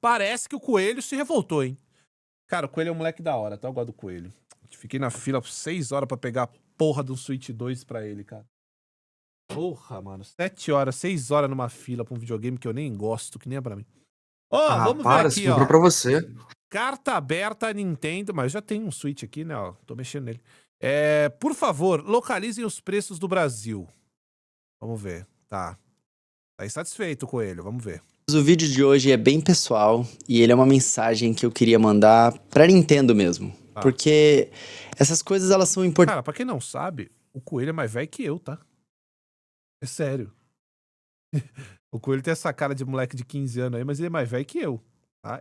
parece que o Coelho se revoltou, hein? Cara, o Coelho é um moleque da hora, tá? Eu gosto do Coelho. Fiquei na fila por 6 horas pra pegar a porra do Switch 2 pra ele, cara. Porra, mano. 7 horas, 6 horas numa fila pra um videogame que eu nem gosto, que nem é pra mim. Ó, vamos ver para, aqui, se comprou pra você. Carta aberta Nintendo, mas eu já tenho um Switch aqui, né? Ó, tô mexendo nele. Por favor, localizem os preços do Brasil. Vamos ver. Tá. Tá insatisfeito, Coelho. Vamos ver. O vídeo de hoje é bem pessoal e ele é uma mensagem que eu queria mandar pra Nintendo mesmo. Tá. Porque essas coisas, elas são importantes. Cara, pra quem não sabe, o Coelho é mais velho que eu, tá? É sério. O Coelho tem essa cara de moleque de 15 anos aí, mas ele é mais velho que eu, tá?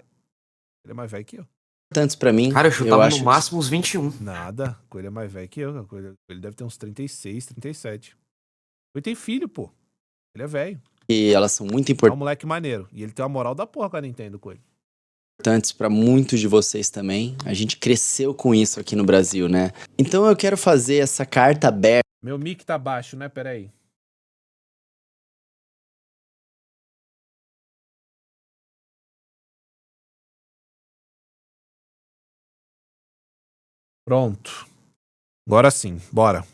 Ele é mais velho que eu. Importantes pra mim. Cara, eu chutava acho no máximo uns 21. Nada. O Coelho é mais velho que eu. O Coelho deve ter uns 36, 37. Ele tem filho, pô. Ele é velho. que elas são muito É um moleque maneiro. E ele tem uma moral da porra com a Nintendo, Coelho. importantes pra muitos de vocês também. A gente cresceu com isso aqui no Brasil, né? Então eu quero fazer essa carta aberta. Meu mic tá baixo, né? Pera aí. Pronto. Agora sim, bora.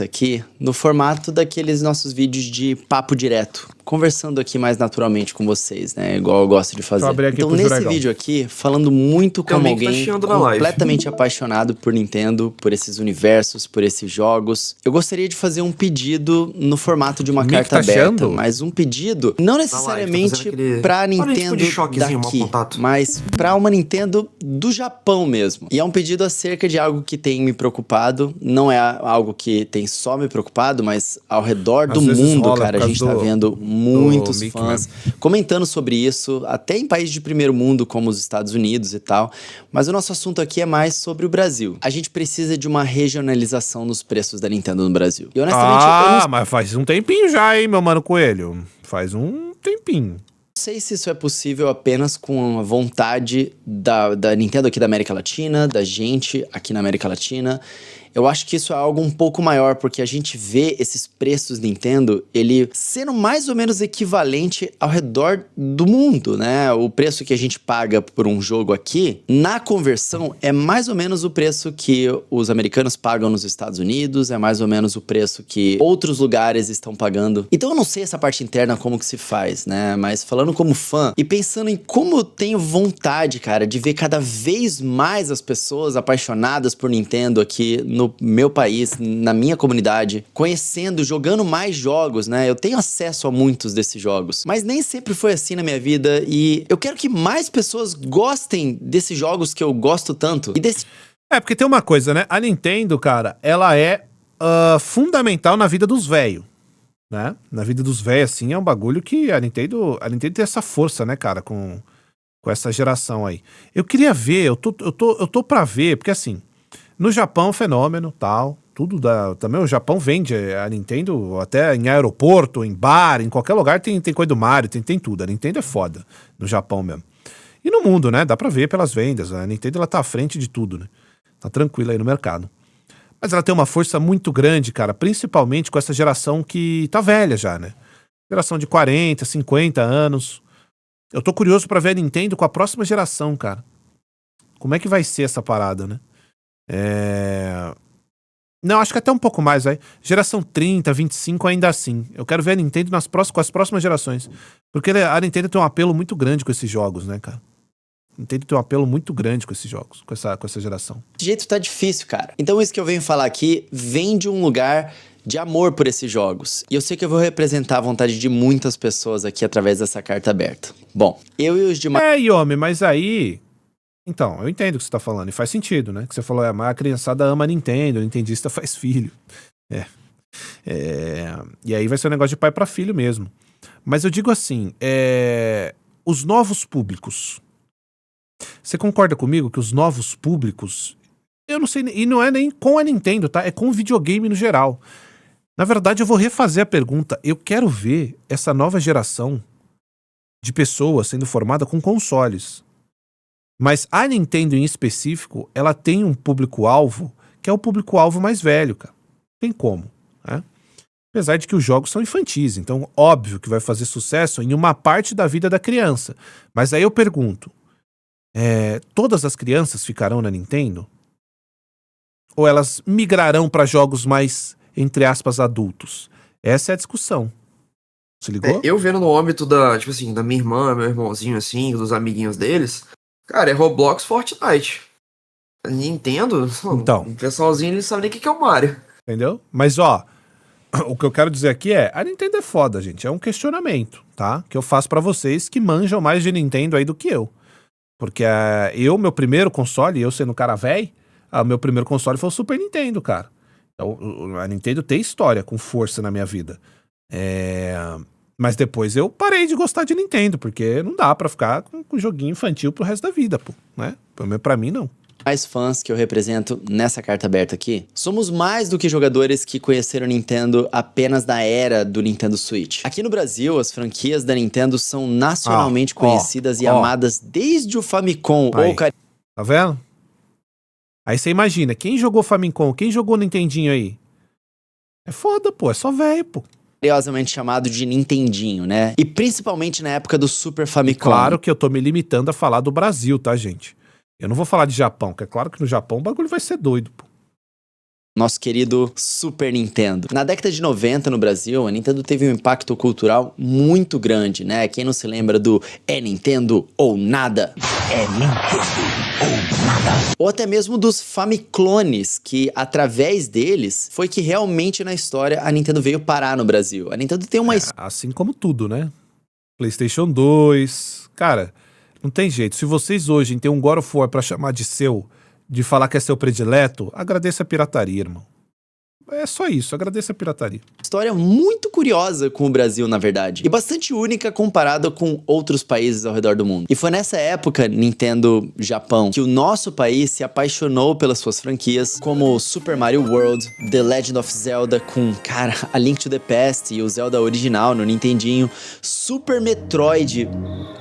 Aqui no formato daqueles nossos vídeos de papo direto, conversando aqui mais naturalmente com vocês, né? Igual eu gosto de fazer. Deixa eu abrir aqui Então pro nesse Juregão. vídeo aqui, falando muito como Também que tá alguém chiando na live. completamente apaixonado por Nintendo, por esses universos, por esses jogos, eu gostaria de fazer um pedido no formato de uma Mick carta tá aberta, chiando? mas um pedido não necessariamente fazendo aquele pra tipo Nintendo de choquezinho, mau daqui, contato. mas pra uma Nintendo do Japão mesmo. E é um pedido acerca de algo que tem me preocupado, não é algo que tem só me preocupado, mas ao redor do Às vezes mundo, rola cara, por a causa gente tá do- vendo muitos Mickey fãs comentando sobre isso, até em países de primeiro mundo, como os Estados Unidos e tal. Mas o nosso assunto aqui é mais sobre o Brasil. A gente precisa de uma regionalização nos preços da Nintendo no Brasil. E honestamente, eu não Mas faz um tempinho já, hein, meu mano Coelho. Faz um tempinho. sei se isso é possível apenas com a vontade da Nintendo aqui da América Latina, da gente aqui na América Latina. Eu acho que isso é algo um pouco maior, porque a gente vê esses preços Nintendo, ele sendo mais ou menos equivalente ao redor do mundo, né? O preço que a gente paga por um jogo aqui, na conversão, é mais ou menos o preço que os americanos pagam nos Estados Unidos, é mais ou menos o preço que outros lugares estão pagando. Então eu não sei essa parte interna como que se faz, né? Mas falando como fã e pensando em como eu tenho vontade, cara, de ver cada vez mais as pessoas apaixonadas por Nintendo aqui no meu país, na minha comunidade, conhecendo, jogando mais jogos, né? Eu tenho acesso a muitos desses jogos, mas nem sempre foi assim na minha vida e eu quero que mais pessoas gostem desses jogos que eu gosto tanto e desse Porque tem uma coisa, né? A Nintendo, cara, ela é fundamental na vida dos velhos, né? Na vida dos velhos, assim, é um bagulho que a Nintendo tem essa força, né, cara, com essa geração aí. Eu queria ver, eu tô pra ver, porque assim, no Japão é um fenômeno, tal, tudo também o Japão vende a Nintendo até em aeroporto, em bar, em qualquer lugar tem coisa do Mario, tem tudo. A Nintendo é foda, no Japão mesmo. E no mundo, né, dá pra ver pelas vendas, a Nintendo ela tá à frente de tudo, né, tá tranquila aí no mercado. Mas ela tem uma força muito grande, cara, principalmente com essa geração que tá velha já, né, geração de 40, 50 anos. Eu tô curioso pra ver a Nintendo com a próxima geração, cara. Como é que vai ser essa parada, né? Não, acho que até um pouco mais, vai. Geração 30, 25 ainda assim. Eu quero ver a Nintendo com as próximas gerações. Porque a Nintendo tem um apelo muito grande com esses jogos, né, cara? A Nintendo tem um apelo muito grande com esses jogos, com essa geração. jeito tá difícil, cara. Então isso que eu venho falar aqui vem de um lugar de amor por esses jogos. E eu sei que eu vou representar a vontade de muitas pessoas aqui através dessa carta aberta. Bom, eu e os demais... Yomi, mas aí... Então, eu entendo o que você tá falando, e faz sentido, né? Que você falou, mas a criançada ama a Nintendo, o nintendista faz filho. E aí vai ser um negócio de pai pra filho mesmo. Mas eu digo assim, os novos públicos. Você concorda comigo que os novos públicos... Eu não sei, e não é nem com a Nintendo, tá? É com o videogame no geral. Na verdade, eu vou refazer a pergunta. Eu quero ver essa nova geração de pessoas sendo formada com consoles. Mas a Nintendo em específico, ela tem um público-alvo que é o público-alvo mais velho, cara. Tem como, né? Apesar de que os jogos são infantis, então óbvio que vai fazer sucesso em uma parte da vida da criança. Mas aí eu pergunto, todas as crianças ficarão na Nintendo? Ou elas migrarão para jogos mais, entre aspas, adultos? Essa é a discussão. Se ligou? Eu vendo no âmbito da, tipo assim, da minha irmã, meu irmãozinho, assim, dos amiguinhos deles, cara, é Roblox, Fortnite. A Nintendo, Então. o pessoalzinho, eles sabem nem o que é o Mario. Entendeu? Mas, ó, o que eu quero dizer aqui a Nintendo é foda, gente. É um questionamento, tá? Que eu faço pra vocês que manjam mais de Nintendo aí do que eu. Porque meu primeiro console, eu sendo um cara velho, meu primeiro console foi o Super Nintendo, cara. Então, a Nintendo tem história com força na minha vida. Mas depois eu parei de gostar de Nintendo, porque não dá pra ficar com joguinho infantil pro resto da vida, pô, né? Pelo menos pra mim, não. Mais fãs que eu represento nessa carta aberta aqui, somos mais do que jogadores que conheceram o Nintendo apenas na era do Nintendo Switch. Aqui no Brasil, as franquias da Nintendo são nacionalmente conhecidas e amadas desde o Famicom. Tá vendo? Aí você imagina, quem jogou Famicom, quem jogou Nintendinho aí? É foda, pô, é só velho, pô. Carinhosamente chamado de Nintendinho, né? E principalmente na época do Super Famicom. Claro que eu tô me limitando a falar do Brasil, tá, gente? Eu não vou falar de Japão, porque é claro que no Japão o bagulho vai ser doido, pô. Nosso querido Super Nintendo. Na década de 90 no Brasil, a Nintendo teve um impacto cultural muito grande, né? Quem não se lembra do Nintendo ou nada? Nintendo ou nada. Ou até mesmo dos Famiclones, que através deles foi que realmente na história a Nintendo veio parar no Brasil. A Nintendo tem uma assim como tudo, né? PlayStation 2, cara, não tem jeito. Se vocês hoje têm um God of War pra chamar de seu, de falar que é seu predileto, agradeça a pirataria, irmão. É só isso, agradeça a pirataria. História muito curiosa com o Brasil, na verdade. E bastante única comparada com outros países ao redor do mundo. E foi nessa época, Nintendo Japão, que o nosso país se apaixonou pelas suas franquias, como Super Mario World, The Legend of Zelda com, cara, A Link to the Past e o Zelda original no Nintendinho, Super Metroid,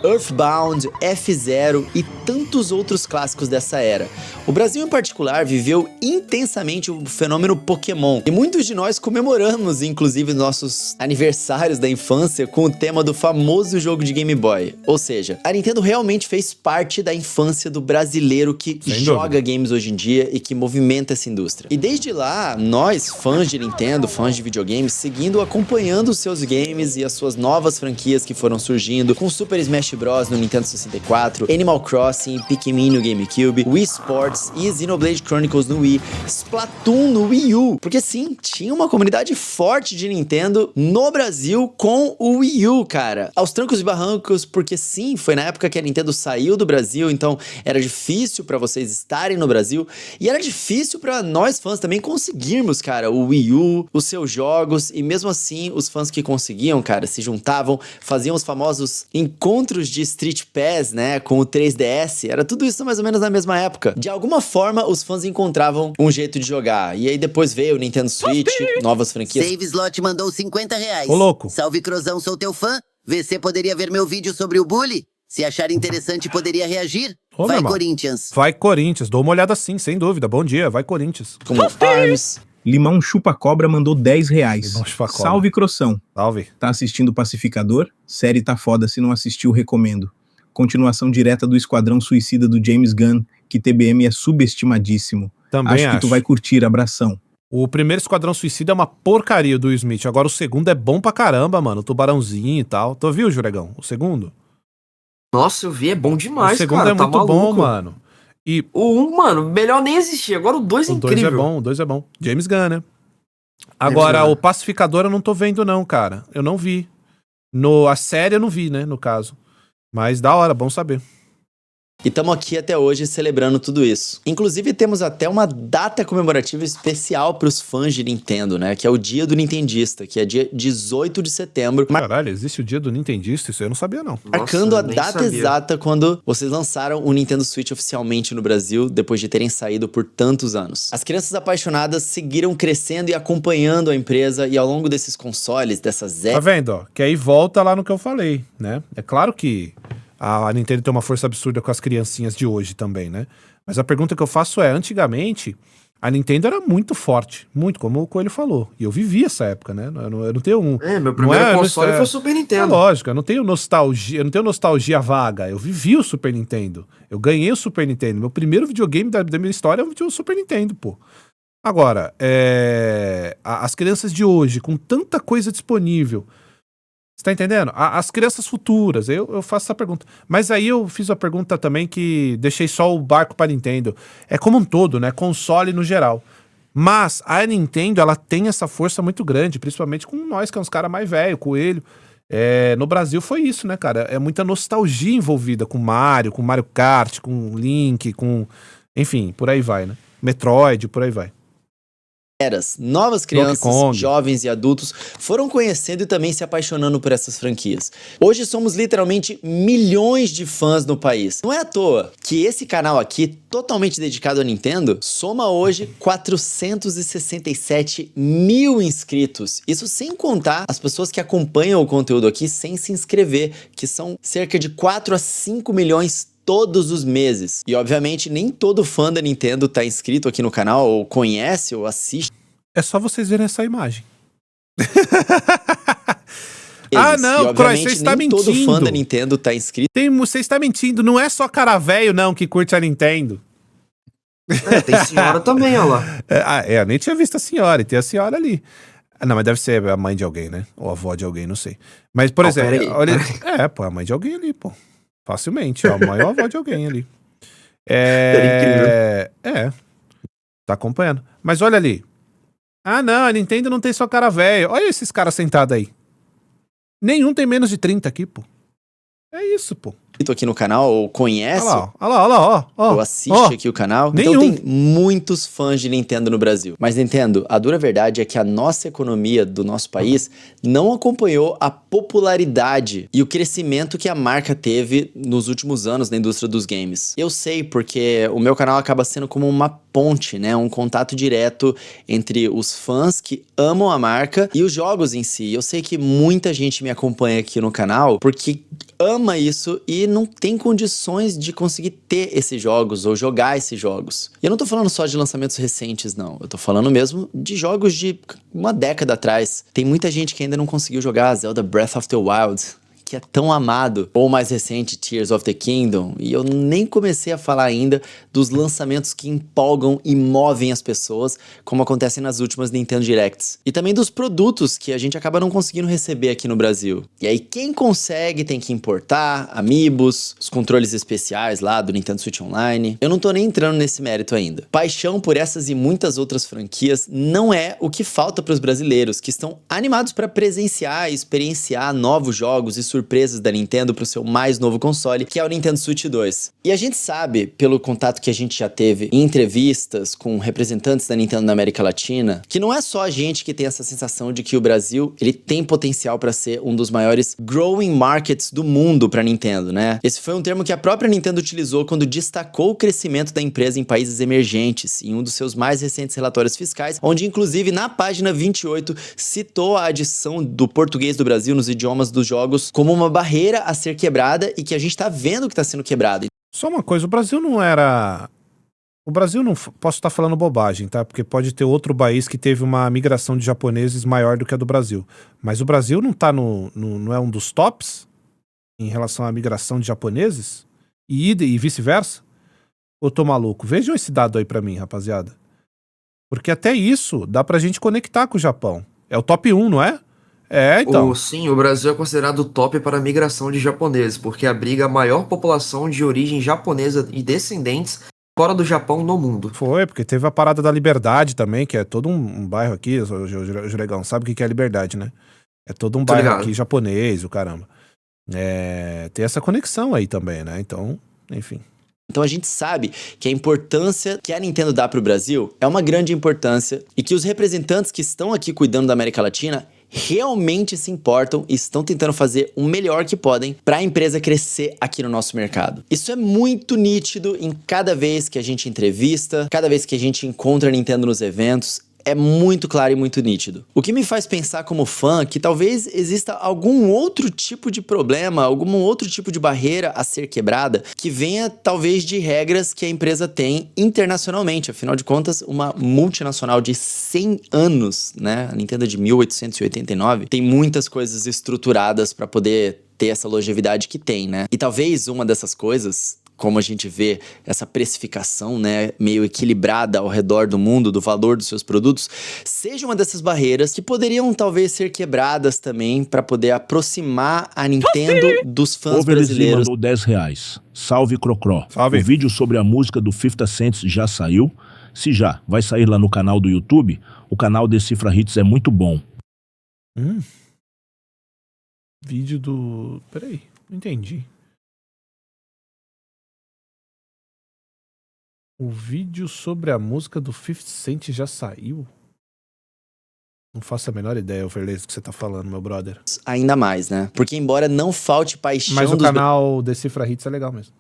Earthbound, F-Zero e tantos outros clássicos dessa era. O Brasil, em particular, viveu intensamente o fenômeno Pokémon. E muitos de nós comemoramos, inclusive, nossos aniversários da infância com o tema do famoso jogo de Game Boy. Ou seja, a Nintendo realmente fez parte da infância do brasileiro que joga games hoje em dia e que movimenta essa indústria. E desde lá, nós, fãs de Nintendo, fãs de videogames, seguindo acompanhando os seus games e as suas novas franquias que foram surgindo, com Super Smash Bros. No Nintendo 64, Animal Crossing, Pikmin no GameCube, Wii Sports e Xenoblade Chronicles no Wii, Splatoon no Wii U. Porque sim, tinha uma comunidade forte de Nintendo no Brasil com o Wii U, cara. Aos trancos e barrancos, porque sim, foi na época que a Nintendo saiu do Brasil, então era difícil pra vocês estarem no Brasil e era difícil pra nós fãs também conseguirmos, cara, o Wii U, os seus jogos, e mesmo assim, os fãs que conseguiam, cara, se juntavam, faziam os famosos encontros de Street Pass, né, com o 3DS, era tudo isso mais ou menos na mesma época. De alguma forma, os fãs encontravam um jeito de jogar, e aí depois veio o Nintendo Switch, novas franquias. Save Slot mandou R$50. Ô, louco. Salve, Crozão, sou teu fã. VC poderia ver meu vídeo sobre o bully? Se achar interessante, poderia reagir? Ô, Vai, meu Corinthians. Vai, Corinthians. Dou uma olhada sim, sem dúvida. Bom dia, vai, Corinthians. Como ARMS. Limão Chupa-Cobra mandou R$10. Limão Chupa-Cobra. Salve, Croção. Salve. Tá assistindo Pacificador? Série tá foda, se não assistiu, recomendo. Continuação direta do Esquadrão Suicida do James Gunn, que TBM é subestimadíssimo. Também acho que tu vai curtir, abração. O primeiro Esquadrão Suicida é uma porcaria do Will Smith. Agora o segundo é bom pra caramba, mano. O tubarãozinho e tal. Tu viu, Juregão? O segundo? Nossa, eu vi, é bom demais, o segundo cara. É muito tá bom, mano. E o 1, mano, melhor nem existir. Agora o 2 é incrível. O 2 é bom. James Gunn, né? Agora, o Pacificador eu não tô vendo não, cara. Eu não vi. A série eu não vi, né, no caso. Mas da hora, bom saber. E estamos aqui até hoje celebrando tudo isso. Inclusive, temos até uma data comemorativa especial para os fãs de Nintendo, né? Que é o Dia do Nintendista, que é dia 18 de setembro. Caralho, existe o Dia do Nintendista? Isso eu não sabia, não. Marcando a data exata quando vocês lançaram o Nintendo Switch oficialmente no Brasil, depois de terem saído por tantos anos. As crianças apaixonadas seguiram crescendo e acompanhando a empresa, e ao longo desses consoles, dessas Tá vendo, ó? Que aí volta lá no que eu falei, né? É claro que A Nintendo tem uma força absurda com as criancinhas de hoje também, né? Mas a pergunta que eu faço é, antigamente, a Nintendo era muito forte, muito, como o Coelho falou. E eu vivi essa época, né? Eu não tenho um... Meu primeiro console foi o Super É Nintendo. lógico, eu não tenho nostalgia vaga. Eu vivi o Super Nintendo. Eu ganhei o Super Nintendo. Meu primeiro videogame da minha história é o Super Nintendo, pô. Agora, as crianças de hoje, com tanta coisa disponível, você tá entendendo? As crianças futuras, eu faço essa pergunta. Mas aí eu fiz uma pergunta também que deixei só o barco pra Nintendo. É como um todo, né? Console no geral. Mas a Nintendo, ela tem essa força muito grande, principalmente com nós, que é uns caras mais velhos, Coelho. No Brasil foi isso, né, cara? É muita nostalgia envolvida com Mario Kart, com Link, com... Enfim, por aí vai, né? Metroid, por aí vai. Novas crianças, Kong. jovens e adultos foram conhecendo e também se apaixonando por essas franquias. Hoje somos literalmente milhões de fãs no país. Não é à toa que esse canal aqui, totalmente dedicado à Nintendo, soma hoje 467 mil inscritos. Isso sem contar as pessoas que acompanham o conteúdo aqui sem se inscrever, que são cerca de 4 a 5 milhões todos os meses. E obviamente nem todo fã da Nintendo tá inscrito aqui no canal, ou conhece, ou assiste. É só vocês verem essa imagem. eles. Não, E, Croix, obviamente, você está nem todo fã mentindo. da Nintendo tá inscrito. Você está mentindo, não é só cara velho, não, que curte a Nintendo. Tem senhora também, ó lá. Eu nem tinha visto a senhora, e tem a senhora ali. Não, mas deve ser a mãe de alguém, né? Ou a avó de alguém, não sei. Mas, por exemplo, peraí. olha. Pô, a mãe de alguém ali, pô. Facilmente, ó, a mãe ou a avó de alguém ali. Tá acompanhando. Mas olha ali. Não, a Nintendo não tem só cara velho. Olha esses caras sentados aí. Nenhum tem menos de 30 aqui, pô. É isso, pô. Aqui no canal, ou conhece, Olha lá, ó. ou assiste aqui o canal. Nenhum. Então tem muitos fãs de Nintendo no Brasil. Mas Nintendo, a dura verdade é que a nossa economia do nosso país não acompanhou a popularidade e o crescimento que a marca teve nos últimos anos na indústria dos games. Eu sei porque o meu canal acaba sendo como uma ponte, né? Um contato direto entre os fãs que amam a marca e os jogos em si. Eu sei que muita gente me acompanha aqui no canal porque ama isso e não tem condições de conseguir ter esses jogos ou jogar esses jogos. E eu não tô falando só de lançamentos recentes, não. Eu tô falando mesmo de jogos de uma década atrás. Tem muita gente que ainda não conseguiu jogar Zelda Breath of the Wild, que é tão amado, ou mais recente, Tears of the Kingdom, e eu nem comecei a falar ainda dos lançamentos que empolgam e movem as pessoas, como acontece nas últimas Nintendo Directs. E também dos produtos que a gente acaba não conseguindo receber aqui no Brasil. E aí quem consegue tem que importar, amiibos, os controles especiais lá do Nintendo Switch Online. Eu não tô nem entrando nesse mérito ainda. Paixão por essas e muitas outras franquias não é o que falta para os brasileiros, que estão animados para presenciar e experienciar novos jogos e surpresas da Nintendo para o seu mais novo console, que é o Nintendo Switch 2. E a gente sabe, pelo contato que a gente já teve em entrevistas com representantes da Nintendo na América Latina, que não é só a gente que tem essa sensação de que o Brasil ele tem potencial para ser um dos maiores growing markets do mundo para Nintendo, né? Esse foi um termo que a própria Nintendo utilizou quando destacou o crescimento da empresa em países emergentes, em um dos seus mais recentes relatórios fiscais, onde inclusive na página 28 citou a adição do português do Brasil nos idiomas dos jogos como uma barreira a ser quebrada e que a gente tá vendo que tá sendo quebrada. Só uma coisa, o Brasil não... Posso estar falando bobagem, tá? Porque pode ter outro país que teve uma migração de japoneses maior do que a do Brasil. Mas o Brasil não tá não é um dos tops em relação à migração de japoneses? E vice-versa? Ou tô maluco? Vejam esse dado aí pra mim, rapaziada. Porque até isso dá pra gente conectar com o Japão. É o top 1, não é? Então. Sim, o Brasil é considerado o top para a migração de japoneses, porque abriga a maior população de origem japonesa e descendentes fora do Japão no mundo. Foi, porque teve a parada da Liberdade também, que é todo um bairro aqui, o Juregão sabe o que é Liberdade, né? É todo um bairro aqui japonês, o caramba. Tem essa conexão aí também, né? Então, enfim. Então a gente sabe que a importância que a Nintendo dá para o Brasil é uma grande importância e que os representantes que estão aqui cuidando da América Latina realmente se importam e estão tentando fazer o melhor que podem para a empresa crescer aqui no nosso mercado. Isso é muito nítido em cada vez que a gente entrevista, cada vez que a gente encontra a Nintendo nos eventos. é muito claro e muito nítido. O que me faz pensar como fã que talvez exista algum outro tipo de problema, algum outro tipo de barreira a ser quebrada, que venha talvez de regras que a empresa tem internacionalmente. Afinal de contas, uma multinacional de 100 anos, né? A Nintendo é de 1889, tem muitas coisas estruturadas para poder ter essa longevidade que tem, né? E talvez uma dessas coisas, como a gente vê essa precificação, né, meio equilibrada ao redor do mundo, do valor dos seus produtos, seja uma dessas barreiras que poderiam talvez ser quebradas também para poder aproximar a Nintendo dos fãs brasileiros. Mandou R$10. Salve, Crocró. Salve. O vídeo sobre a música do 50 Cent já saiu? Se já, vai sair lá no canal do YouTube. O canal Decifra Hits é muito bom. Vídeo do... Peraí, não entendi. O vídeo sobre a música do 50 Cent já saiu? Não faço a menor ideia, Verlez, do que você tá falando, meu brother. Ainda mais, né? Porque embora não falte paixão Mas o dos canal Decifra Hits é legal mesmo.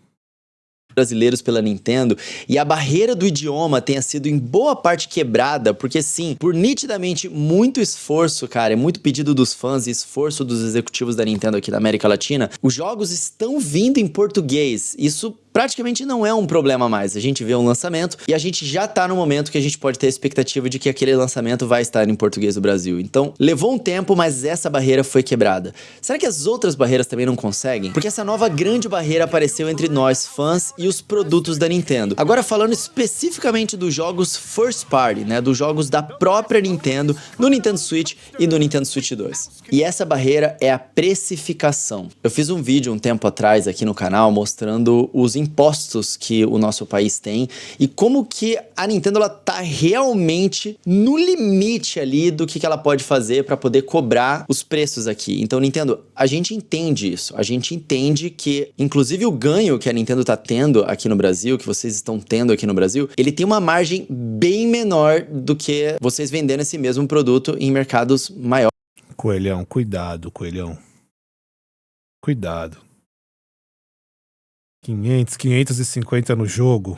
brasileiros pela Nintendo e a barreira do idioma tenha sido em boa parte quebrada, porque sim, por nitidamente muito esforço, cara, é muito pedido dos fãs e esforço dos executivos da Nintendo aqui da América Latina, os jogos estão vindo em português. Isso praticamente não é um problema mais. A gente vê um lançamento e a gente já tá no momento que a gente pode ter a expectativa de que aquele lançamento vai estar em português do Brasil. Então, levou um tempo, mas essa barreira foi quebrada. Será que as outras barreiras também não conseguem? Porque essa nova grande barreira apareceu entre nós, fãs, e os produtos da Nintendo. Agora falando especificamente dos jogos first party, né, dos jogos da própria Nintendo, no Nintendo Switch e no Nintendo Switch 2. E essa barreira é a precificação. Eu fiz um vídeo um tempo atrás aqui no canal mostrando os impostos que o nosso país tem e como que a Nintendo ela tá realmente no limite ali do que ela pode fazer para poder cobrar os preços aqui. Então, Nintendo, a gente entende isso. A gente entende que, inclusive, o ganho que a Nintendo tá tendo aqui no Brasil, que vocês estão tendo aqui no Brasil, ele tem uma margem bem menor do que vocês vendendo esse mesmo produto em mercados maiores. Coelhão, cuidado, Coelhão. Cuidado. 550 no jogo.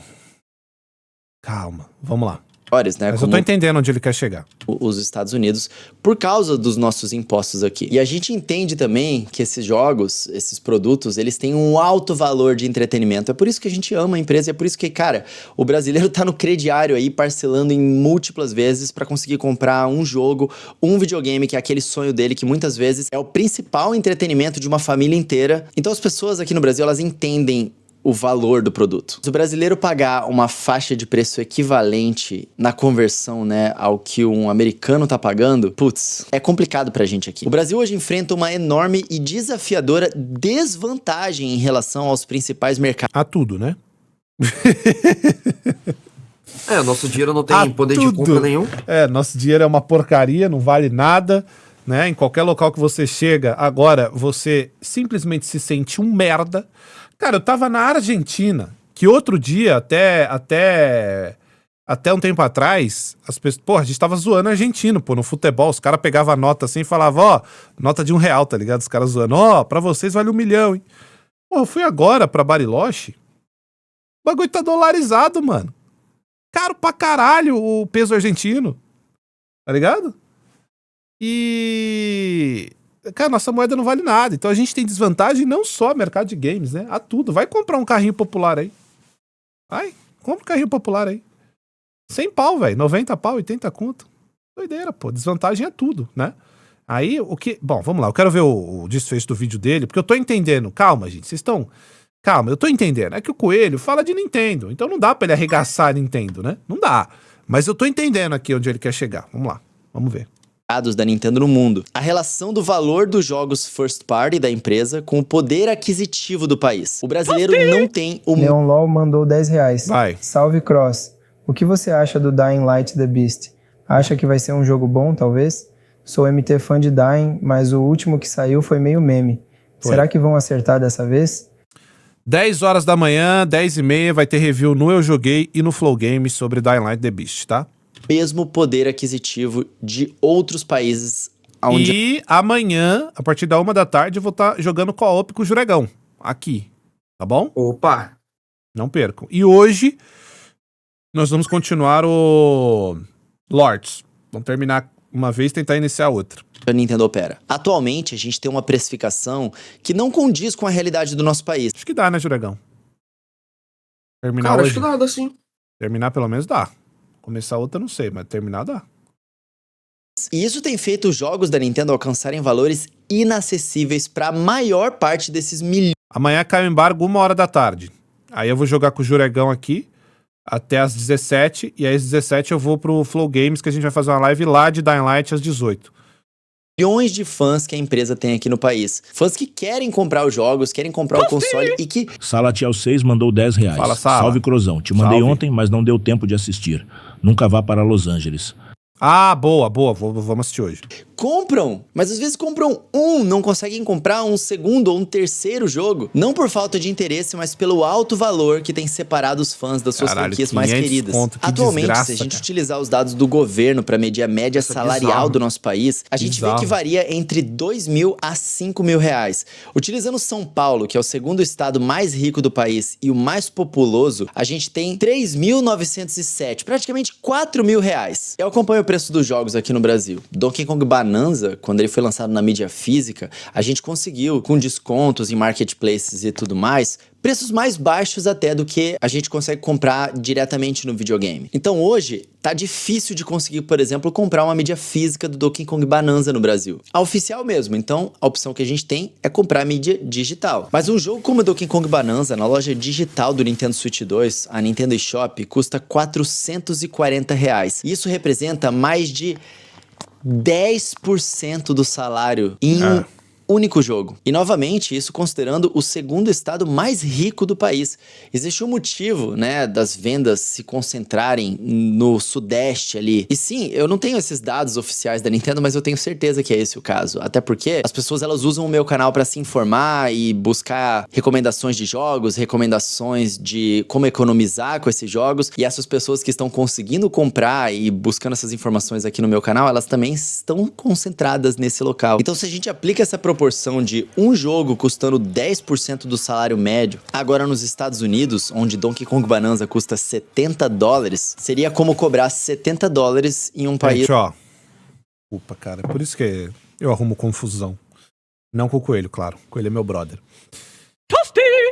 Calma, vamos lá. Né, Mas eu tô entendendo onde ele quer chegar. Os Estados Unidos, por causa dos nossos impostos aqui. E a gente entende também que esses jogos, esses produtos, eles têm um alto valor de entretenimento. É por isso que a gente ama a empresa, é por isso que, cara, o brasileiro tá no crediário aí, parcelando em múltiplas vezes pra conseguir comprar um jogo, um videogame, que é aquele sonho dele, que muitas vezes é o principal entretenimento de uma família inteira. Então as pessoas aqui no Brasil, elas entendem o valor do produto. Se o brasileiro pagar uma faixa de preço equivalente na conversão, né, ao que um americano tá pagando, putz, é complicado pra gente aqui. O Brasil hoje enfrenta uma enorme e desafiadora desvantagem em relação aos principais mercados. A tudo, né? O nosso dinheiro não tem poder de compra nenhum. Nosso dinheiro é uma porcaria, não vale nada, né? Em qualquer local que você chega, agora você simplesmente se sente um merda. Cara, eu tava na Argentina, que outro dia, até um tempo atrás, as pessoas, a gente tava zoando argentino, no futebol, os caras pegavam a nota assim e falavam, nota de R$1, tá ligado? Os caras zoando, pra vocês vale 1 milhão, hein? Eu fui agora pra Bariloche, o bagulho tá dolarizado, mano. Caro pra caralho o peso argentino, tá ligado? E... cara, nossa moeda não vale nada. Então a gente tem desvantagem não só no mercado de games, né? A tudo. Vai comprar um carrinho popular aí. Vai, compra um carrinho popular aí. 100 pau, velho. 90 pau, 80 conto. Doideira, pô. Desvantagem é tudo, né? Aí, o que... Bom, vamos lá. Eu quero ver o desfecho do vídeo dele, porque eu tô entendendo. Calma, gente. Vocês estão... Calma, eu tô entendendo. É que o Coelho fala de Nintendo. Então não dá pra ele arregaçar a Nintendo, né? Não dá. Mas eu tô entendendo aqui onde ele quer chegar. Vamos lá. Vamos ver. Da Nintendo no mundo. A relação do valor dos jogos first party da empresa com o poder aquisitivo do país. O brasileiro não tem o... Neonlol mandou R$10. Vai. Salve, Cross. O que você acha do Dying Light The Beast? Acha que vai ser um jogo bom, talvez? Sou MT fã de Dying, mas o último que saiu foi meio meme. Será que vão acertar dessa vez? 10 horas da manhã, 10h30, vai ter review no Eu Joguei e no Flow Games sobre Dying Light The Beast, tá? Mesmo poder aquisitivo de outros países. Onde... E amanhã, a partir da 1 da tarde, eu vou estar jogando co-op com o Juregão. Aqui. Tá bom? Opa! Não percam. E hoje, nós vamos continuar o Lords. Vamos terminar uma vez e tentar iniciar outra. A Nintendo opera. Atualmente, a gente tem uma precificação que não condiz com a realidade do nosso país. Acho que dá, né, Juregão? Terminar Cara, hoje. acho que nada, assim. Terminar pelo menos dá. Começar outra não sei, mas terminar dá. E isso tem feito os jogos da Nintendo alcançarem valores inacessíveis para a maior parte desses milhões. Amanhã cai o embargo 1h da tarde. Aí eu vou jogar com o Juregão aqui até às 17h. E aí às 17h eu vou pro Flow Games, que a gente vai fazer uma live lá de Dying Light às 18h. Milhões de fãs que a empresa tem aqui no país. Fãs que querem comprar os jogos, querem comprar o console e que... Salatiel 6 mandou R$10. Fala, Sala. Salve, Crozão. Te mandei Salve. ontem, mas não deu tempo de assistir. Nunca vá para Los Angeles. Ah, boa. Vamos assistir hoje. compram, mas às vezes compram não conseguem comprar um segundo ou um terceiro jogo. Não por falta de interesse, mas pelo alto valor que tem separado os fãs das suas franquias mais 500 queridas. conto, que Atualmente, desgraça, se a gente cara. utilizar os dados do governo para medir a média Isso é salarial bizarro. do nosso país, a gente vê Bizarro. que varia entre R$2.000 a R$5.000. Utilizando São Paulo, que é o segundo estado mais rico do país e o mais populoso, a gente tem 3.907, praticamente R$4.000. Eu acompanho o preço dos jogos aqui no Brasil. Donkey Kong Bonanza, quando ele foi lançado na mídia física, a gente conseguiu, com descontos em marketplaces e tudo mais, preços mais baixos até do que a gente consegue comprar diretamente no videogame. Então hoje, tá difícil de conseguir, por exemplo, comprar uma mídia física do Donkey Kong Bonanza no Brasil. A oficial mesmo, então a opção que a gente tem é comprar a mídia digital. Mas um jogo como Donkey Kong Bonanza na loja digital do Nintendo Switch 2, a Nintendo eShop, custa R$440. Isso representa mais de 10% do salário em um único jogo. E novamente, isso considerando o segundo estado mais rico do país. Existe um motivo, né, das vendas se concentrarem no sudeste ali. E sim, eu não tenho esses dados oficiais da Nintendo, mas eu tenho certeza que é esse o caso. Até porque as pessoas, elas usam o meu canal para se informar e buscar recomendações de jogos, recomendações de como economizar com esses jogos. E essas pessoas que estão conseguindo comprar e buscando essas informações aqui no meu canal, elas também estão concentradas nesse local. Então, se a gente aplica essa proporção de um jogo custando 10% do salário médio, agora nos Estados Unidos, onde Donkey Kong Bonanza custa $70, seria como cobrar $70 em um país. Gente, ó. Desculpa, cara. Por isso que eu arrumo confusão. Não com o Coelho, claro. O Coelho é meu brother.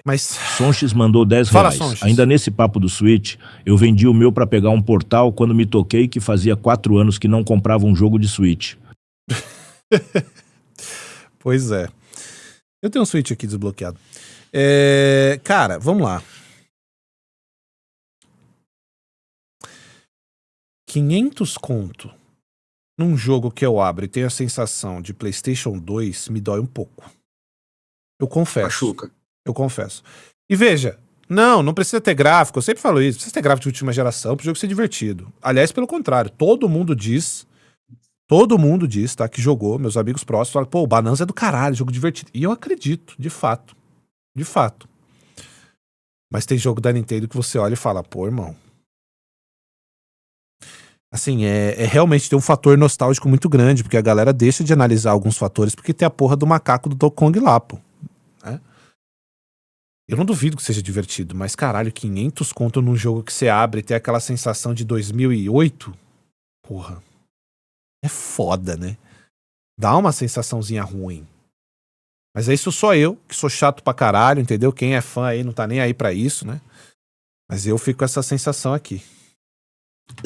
Mas... Sonches mandou R$10. Fala, Sonches. Ainda nesse papo do Switch, eu vendi o meu pra pegar um portal quando me toquei que fazia 4 anos que não comprava um jogo de Switch. Pois é. Eu tenho um Switch aqui desbloqueado. Cara, vamos lá. 500 conto num jogo que eu abro e tenho a sensação de PlayStation 2 me dói um pouco. Eu confesso. Machuca. Eu confesso. E veja, não precisa ter gráfico, eu sempre falo isso, precisa ter gráfico de última geração pro jogo ser divertido. Aliás, pelo contrário, todo mundo diz, tá, que jogou, meus amigos próximos falam, pô, o Bonanza é do caralho, jogo divertido. E eu acredito, de fato. Mas tem jogo da Nintendo que você olha e fala, pô, irmão. Assim, realmente tem um fator nostálgico muito grande, porque a galera deixa de analisar alguns fatores, porque tem a porra do macaco do Donkey Kong lá, pô. Né? Eu não duvido que seja divertido, mas caralho, 500 conto num jogo que você abre e tem aquela sensação de 2008, porra. É foda, né? Dá uma sensaçãozinha ruim. Mas é isso só eu, que sou chato pra caralho, entendeu? Quem é fã aí não tá nem aí pra isso, né? Mas eu fico com essa sensação aqui.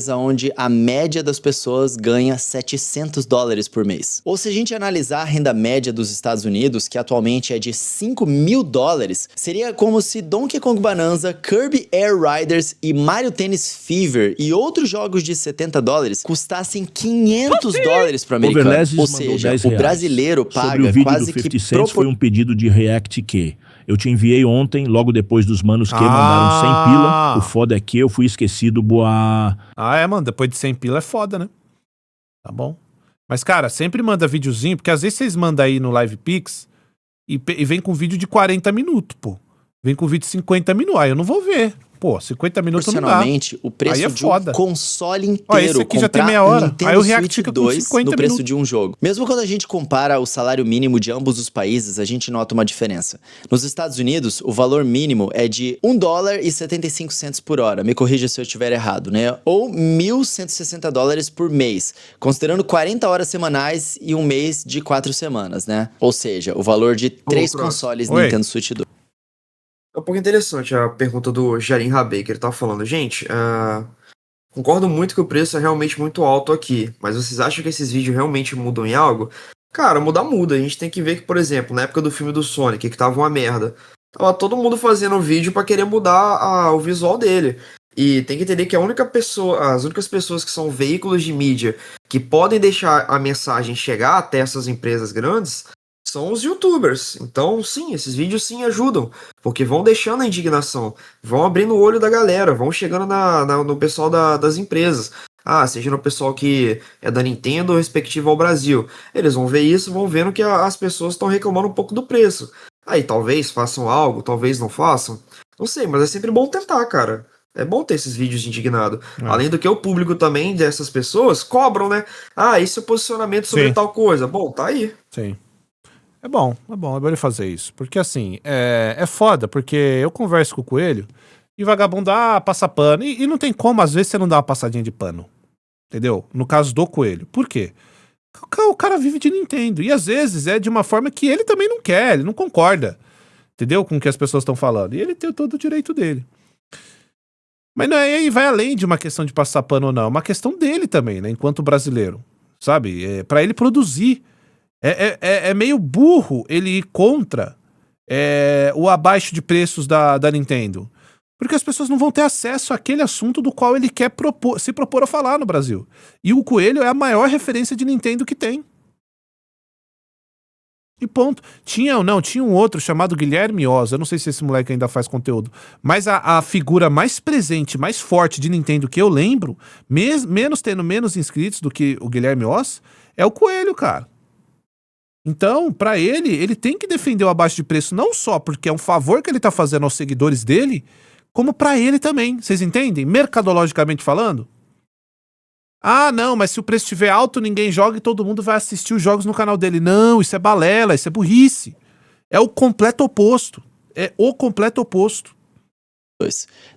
Onde a média das pessoas ganha $700 por mês. Ou se a gente analisar a renda média dos Estados Unidos, que atualmente é de $5.000, seria como se Donkey Kong Bonanza, Kirby Air Riders e Mario Tennis Fever e outros jogos de $70 custassem $500 para americano. Overleses Ou mandou seja, R$10. o brasileiro Sobre paga o vídeo quase do que 50 Cent foi um pedido de React Q. Eu te enviei ontem, logo depois dos manos que mandaram 100 pila. O foda é que eu fui esquecido, boa... Mano, depois de 100 pila é foda, né? Tá bom. Mas, cara, sempre manda videozinho, porque às vezes vocês mandam aí no LivePix e vem com vídeo de 40 minutos, pô. Vem com vídeo de 50 minutos. Aí eu não vou ver. Pô, 50 minutos não dá. Proporcionalmente, o preço Aí é de um foda. console inteiro, Ó, esse aqui já tem comprar meia hora. um Nintendo Aí o React Switch fica com 2 50 no preço minutos. de um jogo. Mesmo quando a gente compara o salário mínimo de ambos os países, a gente nota uma diferença. Nos Estados Unidos, o valor mínimo é de $1,75 por hora. Me corrija se eu estiver errado, né? Ou $1.160 por mês, considerando 40 horas semanais e um mês de 4 semanas, né? Ou seja, o valor de 3 consoles Oi. Nintendo Switch 2. É um pouco interessante a pergunta do Jarin Rabei, que ele tava falando. Gente, concordo muito que o preço é realmente muito alto aqui, mas vocês acham que esses vídeos realmente mudam em algo? Cara, muda. A gente tem que ver que, por exemplo, na época do filme do Sonic, que tava uma merda, tava todo mundo fazendo vídeo pra querer mudar o visual dele. E tem que entender que as únicas pessoas que são veículos de mídia que podem deixar a mensagem chegar até essas empresas grandes são os YouTubers. Então, sim, esses vídeos sim ajudam, porque vão deixando a indignação, vão abrindo o olho da galera, vão chegando no pessoal das empresas. Seja no pessoal que é da Nintendo respectivo ao Brasil. Eles vão ver isso, vão vendo que as pessoas estão reclamando um pouco do preço. Aí talvez façam algo, talvez não façam. Não sei, mas é sempre bom tentar, cara. É bom ter esses vídeos de indignado. Além do que o público também dessas pessoas cobram, né? E seu posicionamento sobre Sim. tal coisa. Bom, tá aí. Sim. É bom ele fazer isso. Porque assim, é foda, porque eu converso com o Coelho e vagabundo passa pano. E não tem como, às vezes, você não dá uma passadinha de pano. Entendeu? No caso do Coelho. Por quê? O cara vive de Nintendo. E às vezes é de uma forma que ele também não quer, ele não concorda. Entendeu? Com o que as pessoas estão falando. E ele tem todo o direito dele. Mas não aí vai além de uma questão de passar pano ou não. É uma questão dele também, né? Enquanto brasileiro. Sabe? Pra ele produzir. É meio burro ele ir contra o abaixo de preços da Nintendo. Porque as pessoas não vão ter acesso àquele assunto do qual ele quer se propor a falar no Brasil. E o Coelho é a maior referência de Nintendo que tem. E ponto. Tinha um outro chamado Guilherme Oz. Eu não sei se esse moleque ainda faz conteúdo. Mas a figura mais presente, mais forte de Nintendo que eu lembro, tendo menos inscritos do que o Guilherme Oz, é o Coelho, cara. Então, pra ele tem que defender o abaixo de preço, não só porque é um favor que ele tá fazendo aos seguidores dele, como pra ele também. Vocês entendem? Mercadologicamente falando. Não, mas se o preço estiver alto, ninguém joga e todo mundo vai assistir os jogos no canal dele. Não, isso é balela, isso é burrice. É o completo oposto. É o completo oposto.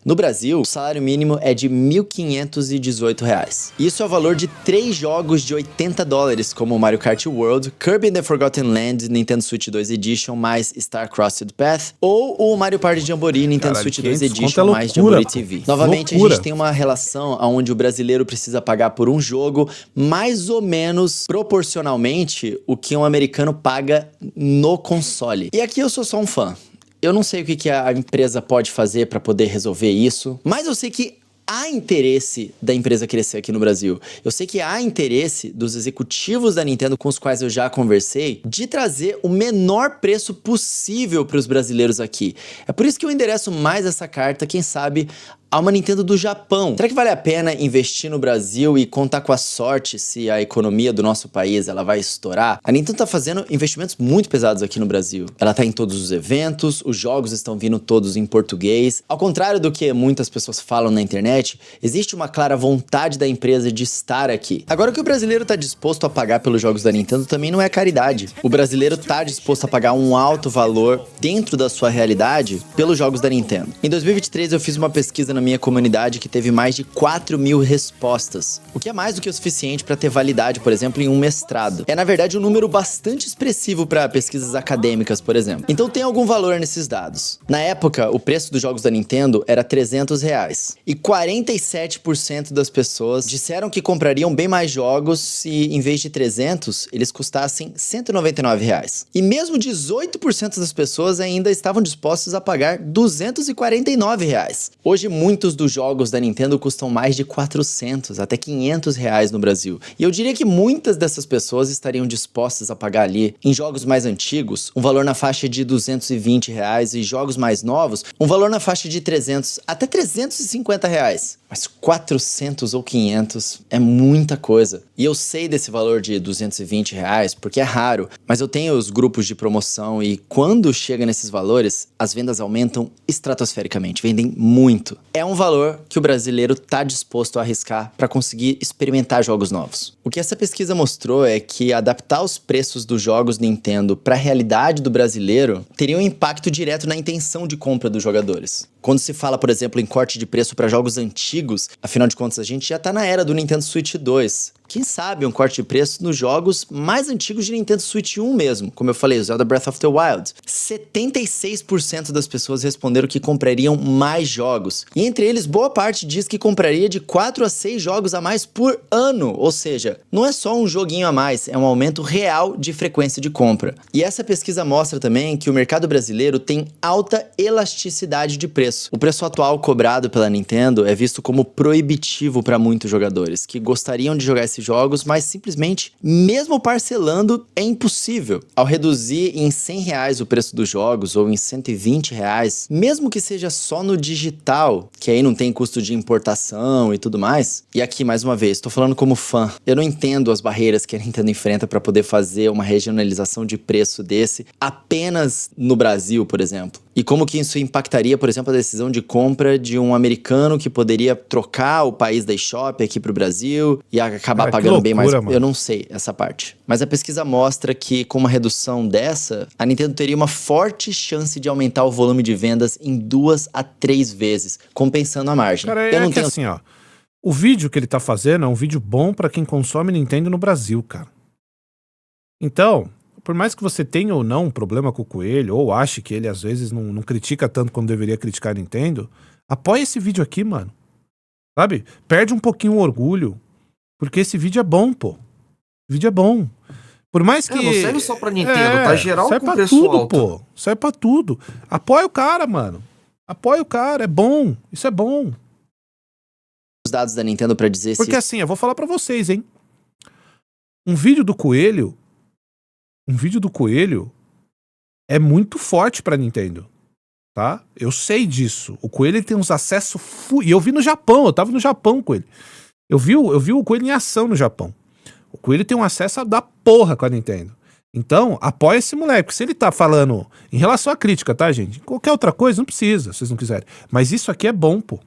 No Brasil, o salário mínimo é de R$ 1.518. Isso é o valor de 3 jogos de $80, como Mario Kart World, Kirby and the Forgotten Land, Nintendo Switch 2 Edition, mais Star Crossed Path, ou o Mario Party Jamboree, Nintendo Switch 2 Edition, mais Jamboree TV. Novamente, a gente tem uma relação onde o brasileiro precisa pagar por um jogo mais ou menos proporcionalmente o que um americano paga no console. E aqui eu sou só um fã. Eu não sei o que a empresa pode fazer para poder resolver isso, mas eu sei que há interesse da empresa crescer aqui no Brasil. Eu sei que há interesse dos executivos da Nintendo com os quais eu já conversei de trazer o menor preço possível para os brasileiros aqui. É por isso que eu endereço mais essa carta, quem sabe, a uma Nintendo do Japão. Será que vale a pena investir no Brasil e contar com a sorte se a economia do nosso país ela vai estourar? A Nintendo tá fazendo investimentos muito pesados aqui no Brasil. Ela tá em todos os eventos, os jogos estão vindo todos em português. Ao contrário do que muitas pessoas falam na internet, existe uma clara vontade da empresa de estar aqui. Agora, o que o brasileiro tá disposto a pagar pelos jogos da Nintendo também não é caridade. O brasileiro tá disposto a pagar um alto valor dentro da sua realidade pelos jogos da Nintendo. Em 2023, eu fiz uma pesquisa na minha comunidade que teve mais de 4.000 respostas, o que é mais do que o suficiente para ter validade, por exemplo, em um mestrado. É, na verdade, um número bastante expressivo para pesquisas acadêmicas, por exemplo. Então tem algum valor nesses dados. Na época, o preço dos jogos da Nintendo era R$300, e 47% das pessoas disseram que comprariam bem mais jogos se, em vez de 300, eles custassem R$199. E mesmo 18% das pessoas ainda estavam dispostos a pagar R$249. Hoje, muitos dos jogos da Nintendo custam mais de 400, até 500 reais no Brasil. E eu diria que muitas dessas pessoas estariam dispostas a pagar ali, em jogos mais antigos, um valor na faixa de 220 reais e jogos mais novos, um valor na faixa de 300 até 350 reais. Mas 400 ou 500 é muita coisa. E eu sei desse valor de 220 reais porque é raro, mas eu tenho os grupos de promoção e quando chega nesses valores, as vendas aumentam estratosfericamente, vendem muito. É um valor que o brasileiro tá disposto a arriscar para conseguir experimentar jogos novos. O que essa pesquisa mostrou é que adaptar os preços dos jogos Nintendo para a realidade do brasileiro teria um impacto direto na intenção de compra dos jogadores. Quando se fala, por exemplo, em corte de preço para jogos antigos, afinal de contas a gente já tá na era do Nintendo Switch 2. Quem sabe um corte de preço nos jogos mais antigos de Nintendo Switch 1 mesmo, como eu falei, Zelda Breath of the Wild. 76% das pessoas responderam que comprariam mais jogos. E entre eles, boa parte diz que compraria de 4 a 6 jogos a mais por ano. Ou seja, não é só um joguinho a mais, é um aumento real de frequência de compra. E essa pesquisa mostra também que o mercado brasileiro tem alta elasticidade de preço. O preço atual cobrado pela Nintendo é visto como proibitivo para muitos jogadores, que gostariam de jogar esses jogos, mas simplesmente, mesmo parcelando, é impossível. Ao reduzir em 100 reais o preço dos jogos, ou em 120 reais, mesmo que seja só no digital, que aí não tem custo de importação e tudo mais, e aqui, mais uma vez, tô falando como fã, eu não entendo as barreiras que a Nintendo enfrenta para poder fazer uma regionalização de preço desse apenas no Brasil, por exemplo. E como que isso impactaria, por exemplo, a decisão de compra de um americano que poderia trocar o país da eShop aqui pro Brasil e acabar pagando bem mais. Mano. Eu não sei essa parte. Mas a pesquisa mostra que com uma redução dessa, a Nintendo teria uma forte chance de aumentar o volume de vendas em 2 a 3 vezes, compensando a margem. Cara, eu não que tenho assim, ó. O vídeo que ele tá fazendo é um vídeo bom pra quem consome Nintendo no Brasil, cara. Então, por mais que você tenha ou não um problema com o Coelho, ou ache que ele às vezes não critica tanto quanto deveria criticar a Nintendo, apoia esse vídeo aqui, mano. Sabe? Perde um pouquinho o orgulho, porque esse vídeo é bom, pô. O vídeo é bom. Por mais que... não serve só pra Nintendo, tá geral serve com pra preço tudo, alto. pô. Serve pra tudo. Apoia o cara, mano. Apoia o cara, é bom. Isso é bom. os dados da Nintendo pra dizer Porque se... assim, eu vou falar pra vocês, hein. Um vídeo do Coelho é muito forte pra Nintendo, tá? Eu sei disso. O Coelho ele tem uns acessos... E eu vi no Japão, eu tava no Japão com ele. Eu vi o Coelho em ação no Japão. O Coelho tem um acesso da porra com a Nintendo. Então, apoia esse moleque. Porque se ele tá falando em relação à crítica, tá, gente? Qualquer outra coisa, não precisa, se vocês não quiserem. Mas isso aqui é bom, pô.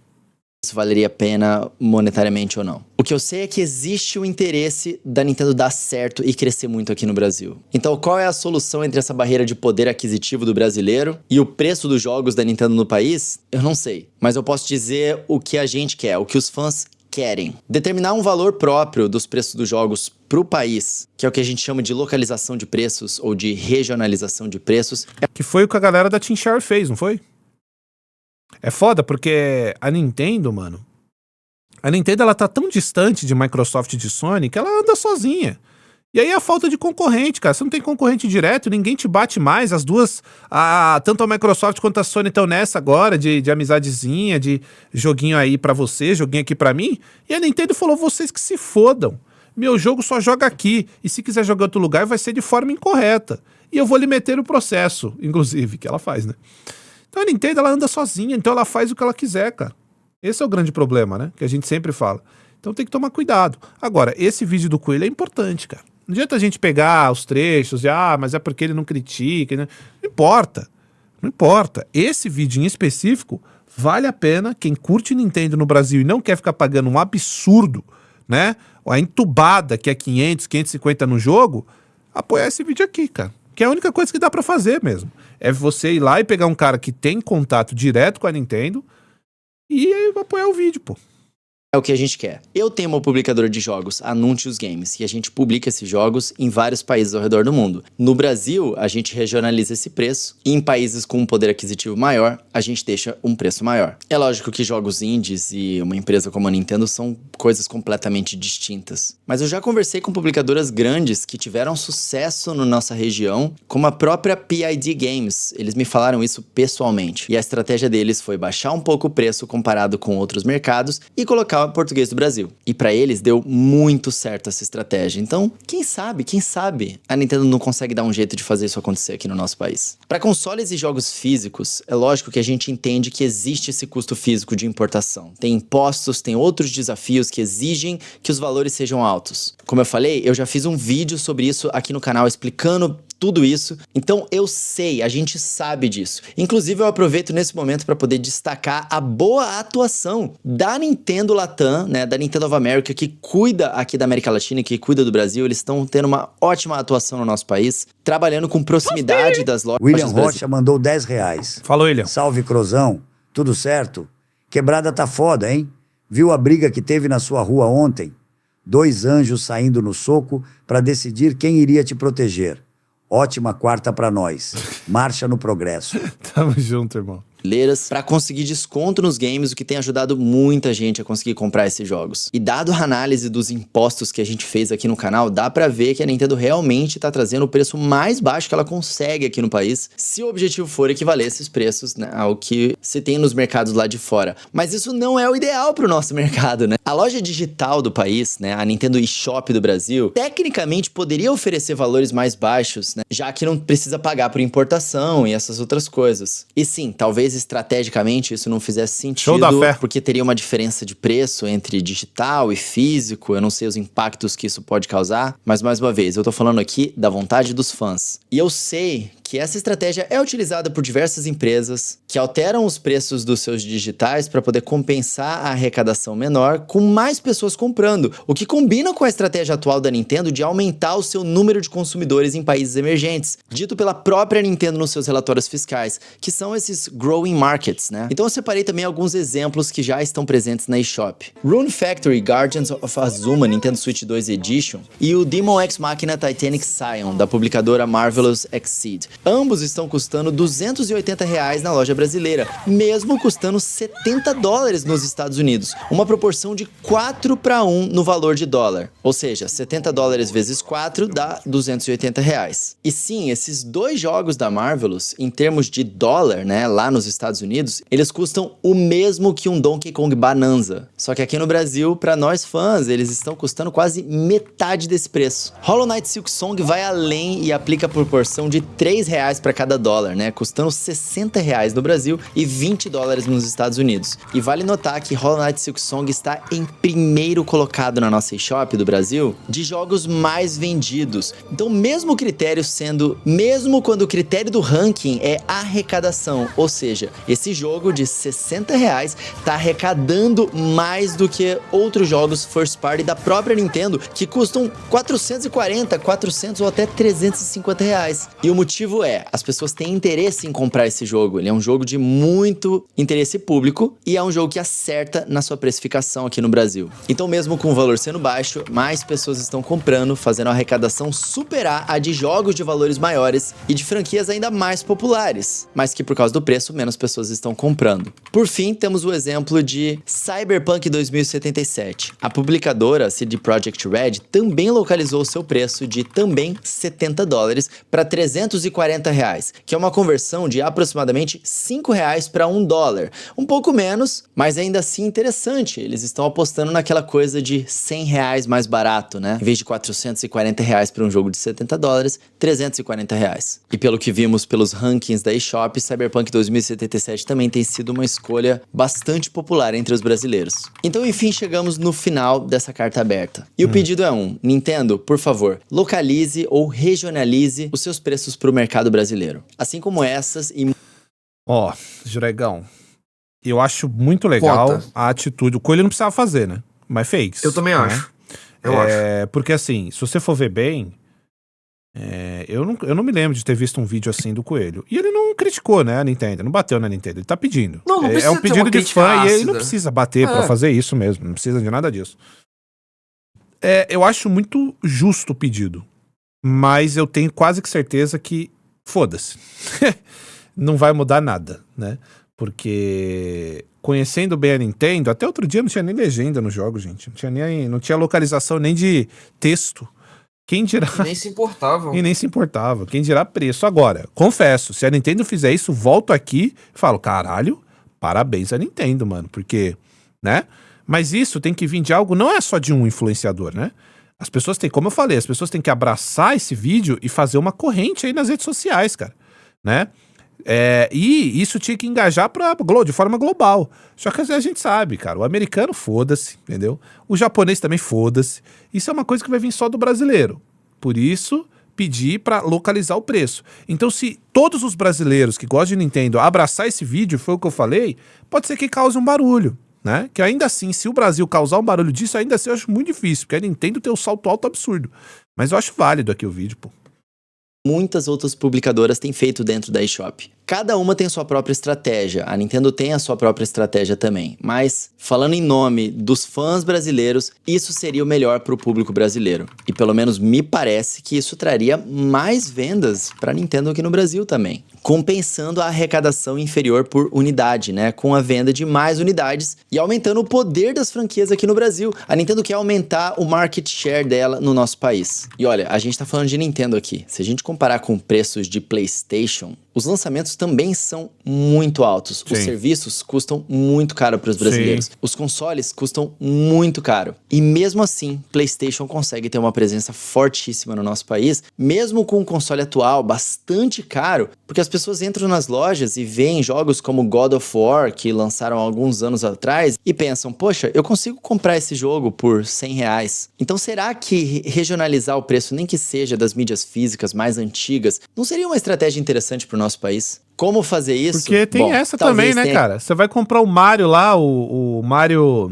se valeria a pena monetariamente ou não. O que eu sei é que existe o interesse da Nintendo dar certo e crescer muito aqui no Brasil. Então, qual é a solução entre essa barreira de poder aquisitivo do brasileiro e o preço dos jogos da Nintendo no país? Eu não sei. Mas eu posso dizer o que a gente quer, o que os fãs querem. Determinar um valor próprio dos preços dos jogos pro país, que é o que a gente chama de localização de preços ou de regionalização de preços. Que foi o que a galera da Team Share fez, não foi? É foda porque a Nintendo, mano, a Nintendo ela tá tão distante de Microsoft e de Sony que ela anda sozinha. E aí é a falta de concorrente, cara. Você não tem concorrente direto, ninguém te bate mais. As duas, tanto a Microsoft quanto a Sony estão nessa agora de amizadezinha, de joguinho aí pra você, joguinho aqui pra mim. E a Nintendo falou, vocês que se fodam. Meu jogo só joga aqui. E se quiser jogar em outro lugar, vai ser de forma incorreta. E eu vou lhe meter o processo, inclusive, que ela faz, né? Então a Nintendo, ela anda sozinha, então ela faz o que ela quiser, cara. Esse é o grande problema, né? Que a gente sempre fala. Então tem que tomar cuidado. Agora, esse vídeo do Coelho é importante, cara. Não adianta a gente pegar os trechos e, mas é porque ele não critica, né? Não importa. Não importa. Esse vídeo em específico vale a pena. Quem curte Nintendo no Brasil e não quer ficar pagando um absurdo, né? A entubada que é 500, 550 no jogo, apoiar esse vídeo aqui, cara. Que é a única coisa que dá pra fazer mesmo. É você ir lá e pegar um cara que tem contato direto com a Nintendo e aí apoiar o vídeo, pô. É o que a gente quer. Eu tenho uma publicadora de jogos, Anúncios Games, e a gente publica esses jogos em vários países ao redor do mundo. No Brasil, a gente regionaliza esse preço, e em países com um poder aquisitivo maior, a gente deixa um preço maior. É lógico que jogos indies e uma empresa como a Nintendo são coisas completamente distintas. Mas eu já conversei com publicadoras grandes que tiveram sucesso na nossa região, como a própria PID Games. Eles me falaram isso pessoalmente. E a estratégia deles foi baixar um pouco o preço comparado com outros mercados e colocar o português do Brasil. E pra eles deu muito certo essa estratégia. Então, quem sabe a Nintendo não consegue dar um jeito de fazer isso acontecer aqui no nosso país. Para consoles e jogos físicos, é lógico que a gente entende que existe esse custo físico de importação. Tem impostos, tem outros desafios que exigem que os valores sejam altos. Como eu falei, eu já fiz um vídeo sobre isso aqui no canal explicando tudo isso. Então eu sei, a gente sabe disso. Inclusive eu aproveito nesse momento para poder destacar a boa atuação da Nintendo Latam, né, da Nintendo of America, que cuida aqui da América Latina, que cuida do Brasil. Eles estão tendo uma ótima atuação no nosso país, trabalhando com proximidade das lojas William brasileiras. Rocha mandou R$10. Falou, William. Salve, Crozão. Tudo certo? Quebrada tá foda, hein? Viu a briga que teve na sua rua ontem? 2 anjos saindo no soco para decidir quem iria te proteger. Ótima quarta pra nós. Marcha no progresso. Tamo junto, irmão. Para conseguir desconto nos games, o que tem ajudado muita gente a conseguir comprar esses jogos. E dado a análise dos impostos que a gente fez aqui no canal, dá pra ver que a Nintendo realmente tá trazendo o preço mais baixo que ela consegue aqui no país, se o objetivo for equivaler esses preços, né, ao que se tem nos mercados lá de fora. Mas isso não é o ideal pro nosso mercado, né? A loja digital do país, né, a Nintendo eShop do Brasil, tecnicamente poderia oferecer valores mais baixos, né, já que não precisa pagar por importação e essas outras coisas. E sim, talvez estrategicamente isso não fizesse sentido, porque teria uma diferença de preço entre digital e físico. Eu não sei os impactos que isso pode causar, mas mais uma vez, eu tô falando aqui da vontade dos fãs. E eu sei que essa estratégia é utilizada por diversas empresas que alteram os preços dos seus digitais para poder compensar a arrecadação menor com mais pessoas comprando, o que combina com a estratégia atual da Nintendo de aumentar o seu número de consumidores em países emergentes, dito pela própria Nintendo nos seus relatórios fiscais, que são esses growing markets, né? Então eu separei também alguns exemplos que já estão presentes na eShop. Rune Factory Guardians of Azuma Nintendo Switch 2 Edition e o Demon X Machina Titanic Scion, da publicadora Marvelous Exceed. Ambos estão custando R$280 na loja brasileira, mesmo custando $70 nos Estados Unidos, uma proporção de 4:1 no valor de dólar. Ou seja, $70 vezes 4 dá R$280. E sim, esses dois jogos da Marvelous, em termos de dólar, né, lá nos Estados Unidos, eles custam o mesmo que um Donkey Kong Bonanza. Só que aqui no Brasil, para nós fãs, eles estão custando quase metade desse preço. Hollow Knight Silksong vai além e aplica a proporção de R$3 para cada dólar, né? Custando R$60 no Brasil e $20 nos Estados Unidos. E vale notar que Hollow Knight Silksong está em primeiro colocado na nossa eShop do Brasil de jogos mais vendidos. Então, mesmo quando o critério do ranking é arrecadação, ou seja, esse jogo de R$60 tá arrecadando mais do que outros jogos first party da própria Nintendo, que custam 440, 400 ou até R$350. E o motivo é, as pessoas têm interesse em comprar esse jogo. Ele é um jogo de muito interesse público e é um jogo que acerta na sua precificação aqui no Brasil. Então, mesmo com o valor sendo baixo, mais pessoas estão comprando, fazendo a arrecadação superar a de jogos de valores maiores e de franquias ainda mais populares, mas que por causa do preço, menos pessoas estão comprando. Por fim, temos o exemplo de Cyberpunk 2077. A publicadora CD Projekt Red também localizou o seu preço de também $70 para R$340, que é uma conversão de aproximadamente R$5 para $1. Um pouco menos, mas ainda assim interessante. Eles estão apostando naquela coisa de R$100 mais barato, né? Em vez de R$440 para um jogo de $70, R$340. E pelo que vimos pelos rankings da eShop, Cyberpunk 2077 também tem sido uma escolha bastante popular entre os brasileiros. Então, enfim, chegamos no final dessa carta aberta. E o pedido é Nintendo, por favor, localize ou regionalize os seus preços para o mercado brasileiro. Assim como essas e... Ó, Juregão, eu acho muito legal a atitude. O Coelho não precisava fazer, né? Mas fez. Eu também acho. Eu acho. Porque assim, se você for ver bem, Eu não me lembro de ter visto um vídeo assim do Coelho. E ele não criticou, né, a Nintendo, não bateu na Nintendo, ele tá pedindo. Não precisa É um ter pedido uma de crítica fã e ele ácida. não precisa bater pra fazer isso mesmo, não precisa de nada disso. Eu acho muito justo o pedido, mas eu tenho quase que certeza que, foda-se, não vai mudar nada, né? Porque conhecendo bem a Nintendo, até outro dia não tinha nem legenda no jogo, gente. Não tinha localização nem de texto. Quem dirá... Nem se importavam. E nem se importava. Quem dirá preço. Agora, confesso, se a Nintendo fizer isso, volto aqui e falo, caralho, parabéns à Nintendo, mano. Porque, né? Mas isso tem que vir de algo, não é só de um influenciador, né? As pessoas têm, como eu falei, as pessoas têm que abraçar esse vídeo e fazer uma corrente aí nas redes sociais, cara, né? E isso tinha que engajar de forma global. Só que a gente sabe, cara, o americano foda-se, entendeu? O japonês também foda-se. Isso é uma coisa que vai vir só do brasileiro. Por isso, pedir pra localizar o preço. Então, se todos os brasileiros que gostam de Nintendo abraçar esse vídeo, foi o que eu falei, pode ser que cause um barulho, né? Que ainda assim, se o Brasil causar um barulho disso, ainda assim eu acho muito difícil, porque a Nintendo tem um salto alto absurdo. Mas eu acho válido aqui o vídeo, pô. Muitas outras publicadoras têm feito dentro da eShop. Cada uma tem sua própria estratégia, a Nintendo tem a sua própria estratégia também. Mas, falando em nome dos fãs brasileiros, isso seria o melhor para o público brasileiro. E pelo menos me parece que isso traria mais vendas para a Nintendo aqui no Brasil também. Compensando a arrecadação inferior por unidade, né? Com a venda de mais unidades e aumentando o poder das franquias aqui no Brasil. A Nintendo quer aumentar o market share dela no nosso país. E olha, a gente tá falando de Nintendo aqui. Se a gente comparar com preços de PlayStation, os lançamentos também são muito altos. Os serviços custam muito caro para os brasileiros. Os consoles custam muito caro. E mesmo assim, PlayStation consegue ter uma presença fortíssima no nosso país, mesmo com o console atual bastante caro, porque as pessoas entram nas lojas e veem jogos como God of War, que lançaram há alguns anos atrás, e pensam, poxa, eu consigo comprar esse jogo por R$100. Então será que regionalizar o preço, nem que seja das mídias físicas mais antigas, não seria uma estratégia interessante para o nosso país? Como fazer isso? Porque tem essa também, né, cara? Você vai comprar o Mario lá, o Mario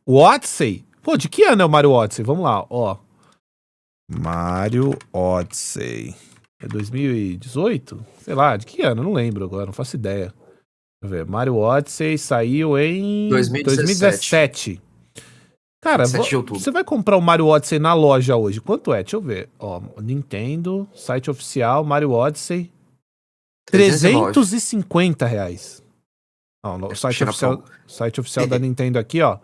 Odyssey. Pô, de que ano é o Mario Odyssey? Vamos lá, ó. Mario Odyssey. É 2018? Sei lá, de que ano? Não lembro agora, não faço ideia. Deixa eu ver. Mario Odyssey saiu em 2017. Cara, você vai comprar o Mario Odyssey na loja hoje. Quanto é? Deixa eu ver. Ó, Nintendo, site oficial, Mario Odyssey. R$350. Ó, o site oficial da Nintendo aqui, ó.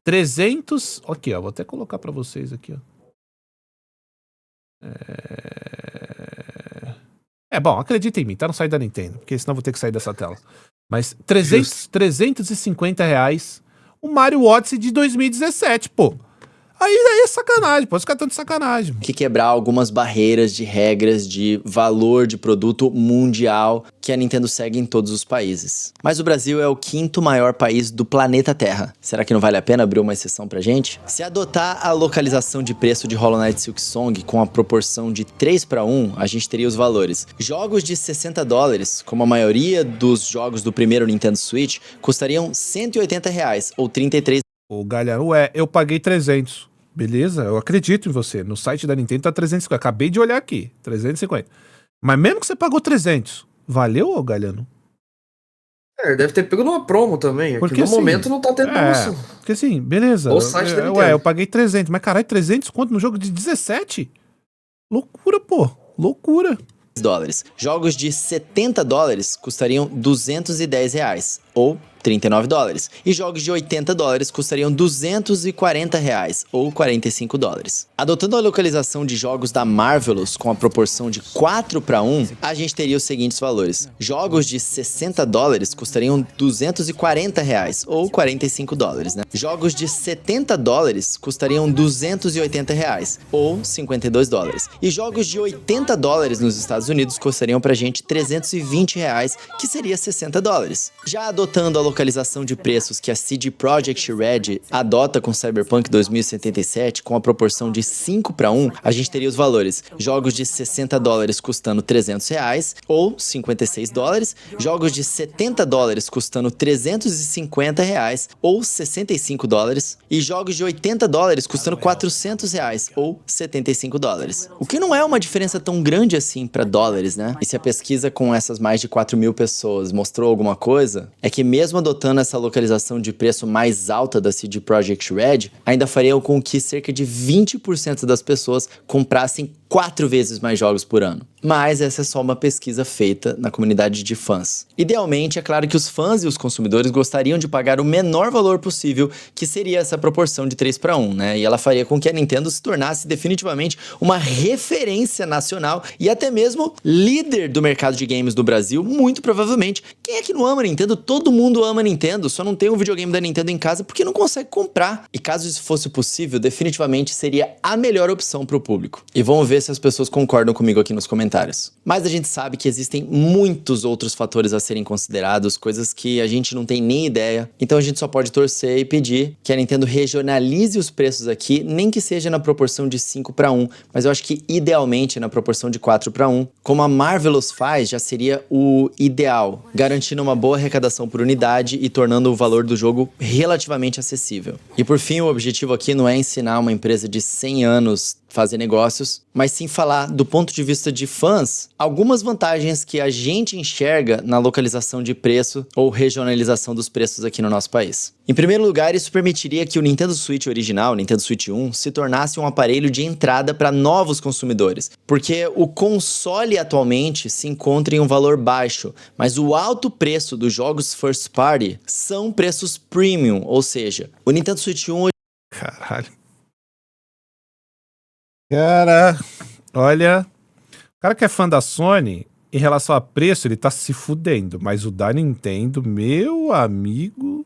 300. Aqui, ó. Vou até colocar pra vocês aqui, ó. Bom, acredita em mim, tá no site da Nintendo, porque senão eu vou ter que sair dessa tela. Mas R$350 o Mario Odyssey de 2017, pô. Aí é sacanagem, pô. Os caras estão de sacanagem. Que quebrar algumas barreiras de regras de valor de produto mundial que a Nintendo segue em todos os países. Mas o Brasil é o 5º maior país do planeta Terra. Será que não vale a pena abrir uma exceção pra gente? Se adotar a localização de preço de Hollow Knight Silksong com a proporção de 3:1, a gente teria os valores. Jogos de $60, como a maioria dos jogos do primeiro Nintendo Switch, custariam R$180 ou 33. Ô, galera, eu paguei 300. Beleza? Eu acredito em você. No site da Nintendo tá 350. Acabei de olhar aqui. 350. Mas mesmo que você pagou 300, valeu, ô, Galhano? Deve ter pego numa promo também. Porque no assim, momento não tá tendo promoção. Porque assim, beleza. O site da Nintendo. Eu paguei 300. Mas caralho, 300 quanto no jogo de 17? Loucura, pô. Loucura. Jogos de $70 custariam R$210 ou $39. E jogos de $80 custariam R$240 ou $45. Adotando a localização de jogos da Marvelous com a proporção de 4:1, a gente teria os seguintes valores. Jogos de $60 custariam R$240 ou $45, né? Jogos de $70 custariam R$280 ou $52. E jogos de $80 nos Estados Unidos custariam pra gente R$320, que seria $60. Já adotando adotando a localização de preços que a CD Projekt Red adota com Cyberpunk 2077, com a proporção de 5:1, a gente teria os valores: jogos de $60 custando R$300 ou $56, jogos de $70 custando R$350 ou $65, e jogos de $80 custando R$400 ou $75. O que não é uma diferença tão grande assim para dólares, né? E se a pesquisa com essas mais de 4.000 pessoas mostrou alguma coisa, é que mesmo adotando essa localização de preço mais alta da CD Projekt Red, ainda faria com que cerca de 20% das pessoas comprassem 4 vezes mais jogos por ano. Mas essa é só uma pesquisa feita na comunidade de fãs. Idealmente, é claro que os fãs e os consumidores gostariam de pagar o menor valor possível, que seria essa proporção de 3:1, né? E ela faria com que a Nintendo se tornasse definitivamente uma referência nacional e até mesmo líder do mercado de games do Brasil, muito provavelmente. Quem é que não ama Nintendo? Todo mundo ama Nintendo, só não tem um videogame da Nintendo em casa porque não consegue comprar. E caso isso fosse possível, definitivamente seria a melhor opção para o público. E vamos ver se as pessoas concordam comigo aqui nos comentários. Mas a gente sabe que existem muitos outros fatores a serem considerados, coisas que a gente não tem nem ideia. Então a gente só pode torcer e pedir que a Nintendo regionalize os preços aqui, nem que seja na proporção de 5:1, mas eu acho que idealmente na proporção de 4:1. Como a Marvelous faz, já seria o ideal, garantindo uma boa arrecadação por unidade e tornando o valor do jogo relativamente acessível. E por fim, o objetivo aqui não é ensinar uma empresa de 100 anos fazer negócios, mas sim falar do ponto de vista de fãs, algumas vantagens que a gente enxerga na localização de preço ou regionalização dos preços aqui no nosso país. Em primeiro lugar, isso permitiria que o Nintendo Switch original, o Nintendo Switch 1, se tornasse um aparelho de entrada para novos consumidores, porque o console atualmente se encontra em um valor baixo, mas o alto preço dos jogos first party são preços premium, ou seja, o Nintendo Switch 1... Caralho. Cara, olha, o cara que é fã da Sony, em relação a preço, ele tá se fudendo, mas o da Nintendo, meu amigo,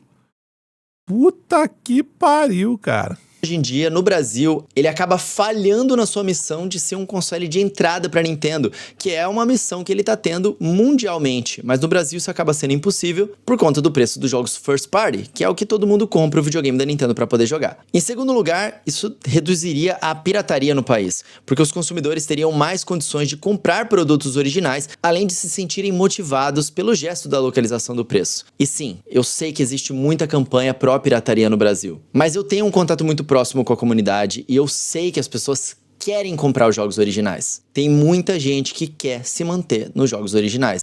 puta que pariu, cara. Hoje em dia, no Brasil, ele acaba falhando na sua missão de ser um console de entrada para Nintendo, que é uma missão que ele tá tendo mundialmente. Mas no Brasil isso acaba sendo impossível por conta do preço dos jogos first party, que é o que todo mundo compra o videogame da Nintendo para poder jogar. Em segundo lugar, isso reduziria a pirataria no país, porque os consumidores teriam mais condições de comprar produtos originais, além de se sentirem motivados pelo gesto da localização do preço. E sim, eu sei que existe muita campanha pró-pirataria no Brasil, mas eu tenho um contato muito próximo com a comunidade e eu sei que as pessoas querem comprar os jogos originais. Tem muita gente que quer se manter nos jogos originais.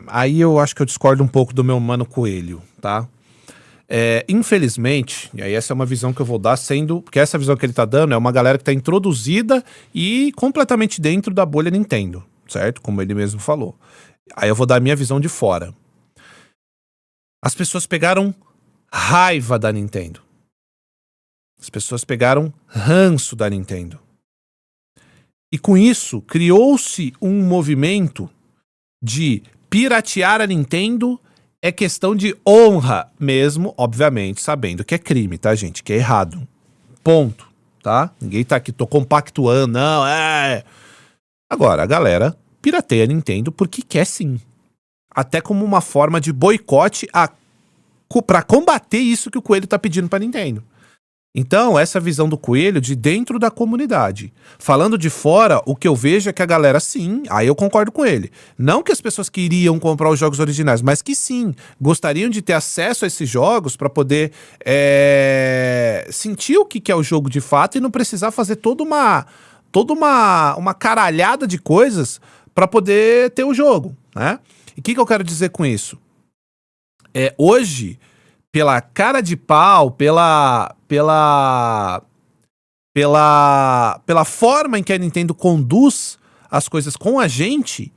Aí eu acho que eu discordo um pouco do meu mano Coelho, tá? Infelizmente, e aí essa é uma visão que eu vou dar, porque essa visão que ele tá dando é uma galera que tá introduzida e completamente dentro da bolha Nintendo, certo? Como ele mesmo falou. Aí eu vou dar a minha visão de fora. As pessoas pegaram raiva da Nintendo. As pessoas pegaram ranço da Nintendo. E com isso, criou-se um movimento de piratear a Nintendo é questão de honra mesmo, obviamente, sabendo que é crime, tá, gente? Que é errado. Ponto, tá? Ninguém tá aqui, tô compactuando, não, Agora, a galera pirateia a Nintendo porque quer sim. Até como uma forma de boicote pra combater isso que o Coelho tá pedindo pra Nintendo. Então, essa visão do Coelho de dentro da comunidade. Falando de fora, o que eu vejo é que a galera, sim, aí eu concordo com ele. Não que as pessoas queriam comprar os jogos originais, mas que sim, gostariam de ter acesso a esses jogos para poder sentir o que é o jogo de fato e não precisar fazer toda uma caralhada de coisas para poder ter o jogo, né? E o que eu quero dizer com isso? Hoje, pela cara de pau, pela forma em que a Nintendo conduz as coisas com a gente,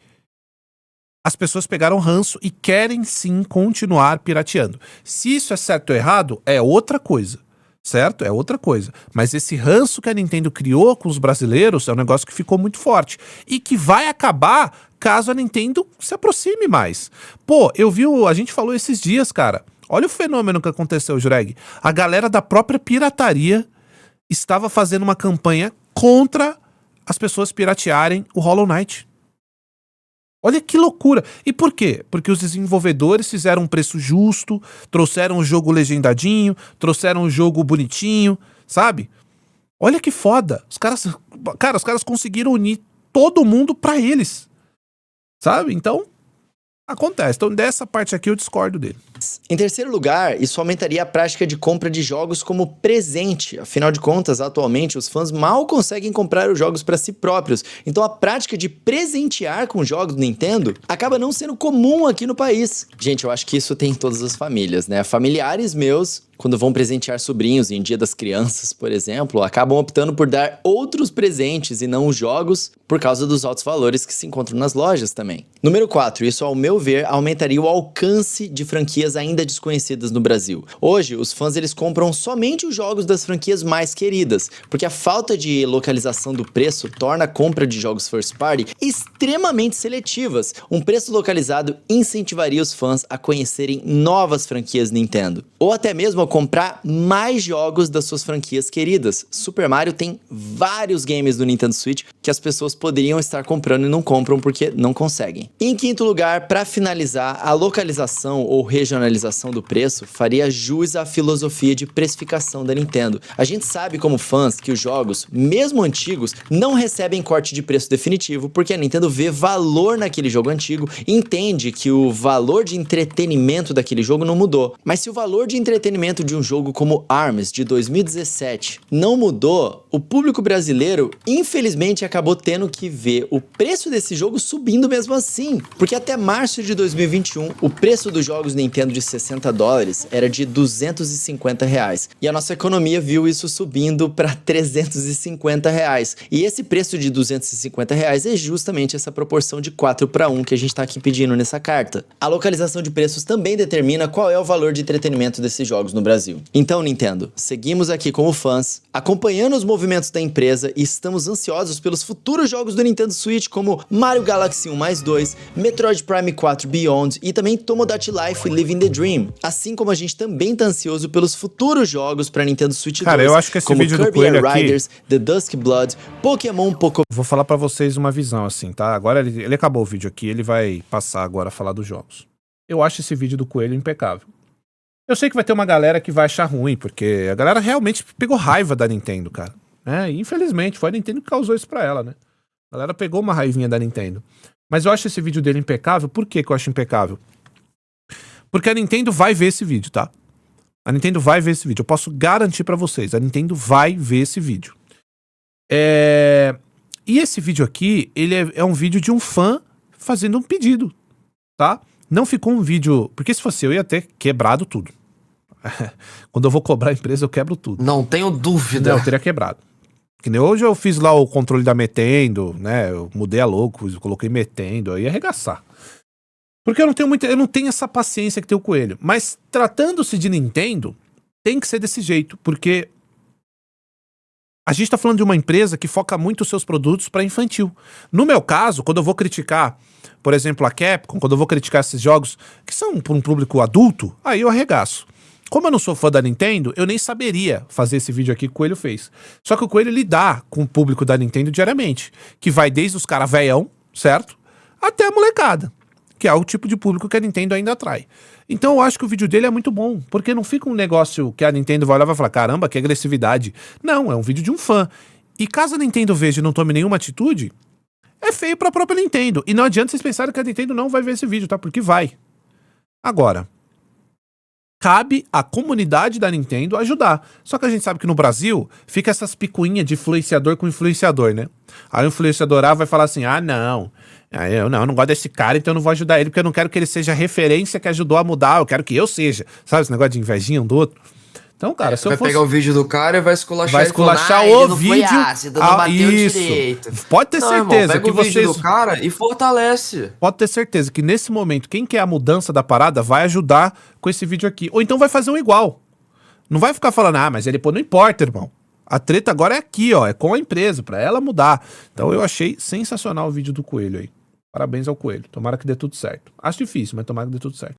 as pessoas pegaram ranço e querem sim continuar pirateando. Se isso é certo ou errado, é outra coisa, certo? É outra coisa. Mas esse ranço que a Nintendo criou com os brasileiros é um negócio que ficou muito forte e que vai acabar caso a Nintendo se aproxime mais. Pô, a gente falou esses dias, cara. Olha o fenômeno que aconteceu, Jureg. A galera da própria pirataria estava fazendo uma campanha contra as pessoas piratearem o Hollow Knight. Olha que loucura. E por quê? Porque os desenvolvedores fizeram um preço justo, trouxeram o jogo legendadinho, trouxeram o jogo bonitinho, sabe? Olha que foda. Os caras conseguiram unir todo mundo pra eles, sabe? Então, acontece. Então, dessa parte aqui eu discordo dele. Em terceiro lugar, isso aumentaria a prática de compra de jogos como presente. Afinal de contas, atualmente, os fãs mal conseguem comprar os jogos para si próprios. Então, a prática de presentear com jogos do Nintendo acaba não sendo comum aqui no país. Gente, eu acho que isso tem em todas as famílias, né? Familiares meus, quando vão presentear sobrinhos em Dia das Crianças, por exemplo, acabam optando por dar outros presentes e não os jogos por causa dos altos valores que se encontram nas lojas também. Número 4, isso ao meu ver aumentaria o alcance de franquias ainda desconhecidas no Brasil. Hoje, os fãs eles compram somente os jogos das franquias mais queridas, porque a falta de localização do preço torna a compra de jogos first party extremamente seletivas. Um preço localizado incentivaria os fãs a conhecerem novas franquias Nintendo, ou até mesmo a comprar mais jogos das suas franquias queridas. Super Mario tem vários games do Nintendo Switch que as pessoas poderiam estar comprando e não compram porque não conseguem. Em quinto lugar, para finalizar, a localização ou regionalização do preço faria jus à filosofia de precificação da Nintendo. A gente sabe como fãs que os jogos, mesmo antigos, não recebem corte de preço definitivo porque a Nintendo vê valor naquele jogo antigo e entende que o valor de entretenimento daquele jogo não mudou. Mas se o valor de entretenimento de um jogo como ARMS de 2017 não mudou, o público brasileiro infelizmente acabou tendo que ver o preço desse jogo subindo mesmo assim, porque até março de 2021 o preço dos jogos Nintendo de $60 era de R$250 e a nossa economia viu isso subindo para R$350 e esse preço de R$250 é justamente essa proporção de 4:1 que a gente está aqui pedindo nessa carta. A localização de preços também determina qual é o valor de entretenimento desses jogos no Brasil. Então, Nintendo, seguimos aqui como fãs, acompanhando os movimentos da empresa e estamos ansiosos pelos futuros jogos do Nintendo Switch como Mario Galaxy 1+2, Metroid Prime 4 Beyond e também Tomodachi Life Living the Dream. Assim como a gente também tá ansioso pelos futuros jogos para Nintendo Switch 2, cara, eu acho que esse como vídeo do Kirby Coelho Air aqui... Riders, The Dusk Blood, Pokémon Poco... Vou falar pra vocês uma visão assim, tá? Agora ele acabou o vídeo aqui, ele vai passar agora a falar dos jogos. Eu acho esse vídeo do Coelho impecável. Eu sei que vai ter uma galera que vai achar ruim, porque a galera realmente pegou raiva da Nintendo, cara. E infelizmente, foi a Nintendo que causou isso pra ela, né? A galera pegou uma raivinha da Nintendo. Mas eu acho esse vídeo dele impecável. Por que eu acho impecável? Porque a Nintendo vai ver esse vídeo, tá? A Nintendo vai ver esse vídeo. Eu posso garantir pra vocês. A Nintendo vai ver esse vídeo. E esse vídeo aqui, ele é um vídeo de um fã fazendo um pedido, tá? Não ficou um vídeo... Porque se fosse eu ia ter quebrado tudo. Quando eu vou cobrar a empresa, eu quebro tudo. Não tenho dúvida. Não, eu teria quebrado. Que nem hoje eu fiz lá o controle da Metendo, né? Eu mudei a logo, eu coloquei Metendo, aí ia arregaçar. Porque eu não tenho essa paciência que tem o Coelho. Mas tratando-se de Nintendo, tem que ser desse jeito, porque a gente tá falando de uma empresa que foca muito os seus produtos para infantil. No meu caso, quando eu vou criticar, por exemplo, a Capcom, quando eu vou criticar esses jogos que são para um público adulto, aí eu arregaço. Como eu não sou fã da Nintendo, eu nem saberia fazer esse vídeo aqui que o Coelho fez. Só que o Coelho lidar com o público da Nintendo diariamente, que vai desde os caras velhão, certo? Até a molecada, que é o tipo de público que a Nintendo ainda atrai. Então eu acho que o vídeo dele é muito bom, porque não fica um negócio que a Nintendo vai olhar e vai falar, caramba, que agressividade. Não, é um vídeo de um fã. E caso a Nintendo veja e não tome nenhuma atitude, é feio pra própria Nintendo. E não adianta vocês pensarem que a Nintendo não vai ver esse vídeo, tá? Porque vai. Agora, cabe à comunidade da Nintendo ajudar. Só que a gente sabe que no Brasil fica essas picuinhas de influenciador com influenciador, né? Aí o influenciador vai falar assim, eu não gosto desse cara, então eu não vou ajudar ele, porque eu não quero que ele seja a referência que ajudou a mudar, eu quero que eu seja. Sabe esse negócio de invejinha um do outro? Então, cara, se eu fosse... pegar o vídeo do cara e vai esculachar, vai esculachar ele o não vídeo. Foi ácido, não bateu direito. Pode ter certeza, irmão, pega que o vídeo vocês... do cara e fortalece. Pode ter certeza que nesse momento, quem quer a mudança da parada vai ajudar com esse vídeo aqui. Ou então vai fazer um igual. Não vai ficar falando, mas ele, pô, não importa, irmão. A treta agora é aqui, ó, é com a empresa, pra ela mudar. Então eu achei sensacional o vídeo do Coelho aí. Parabéns ao Coelho. Tomara que dê tudo certo. Acho difícil, mas tomara que dê tudo certo.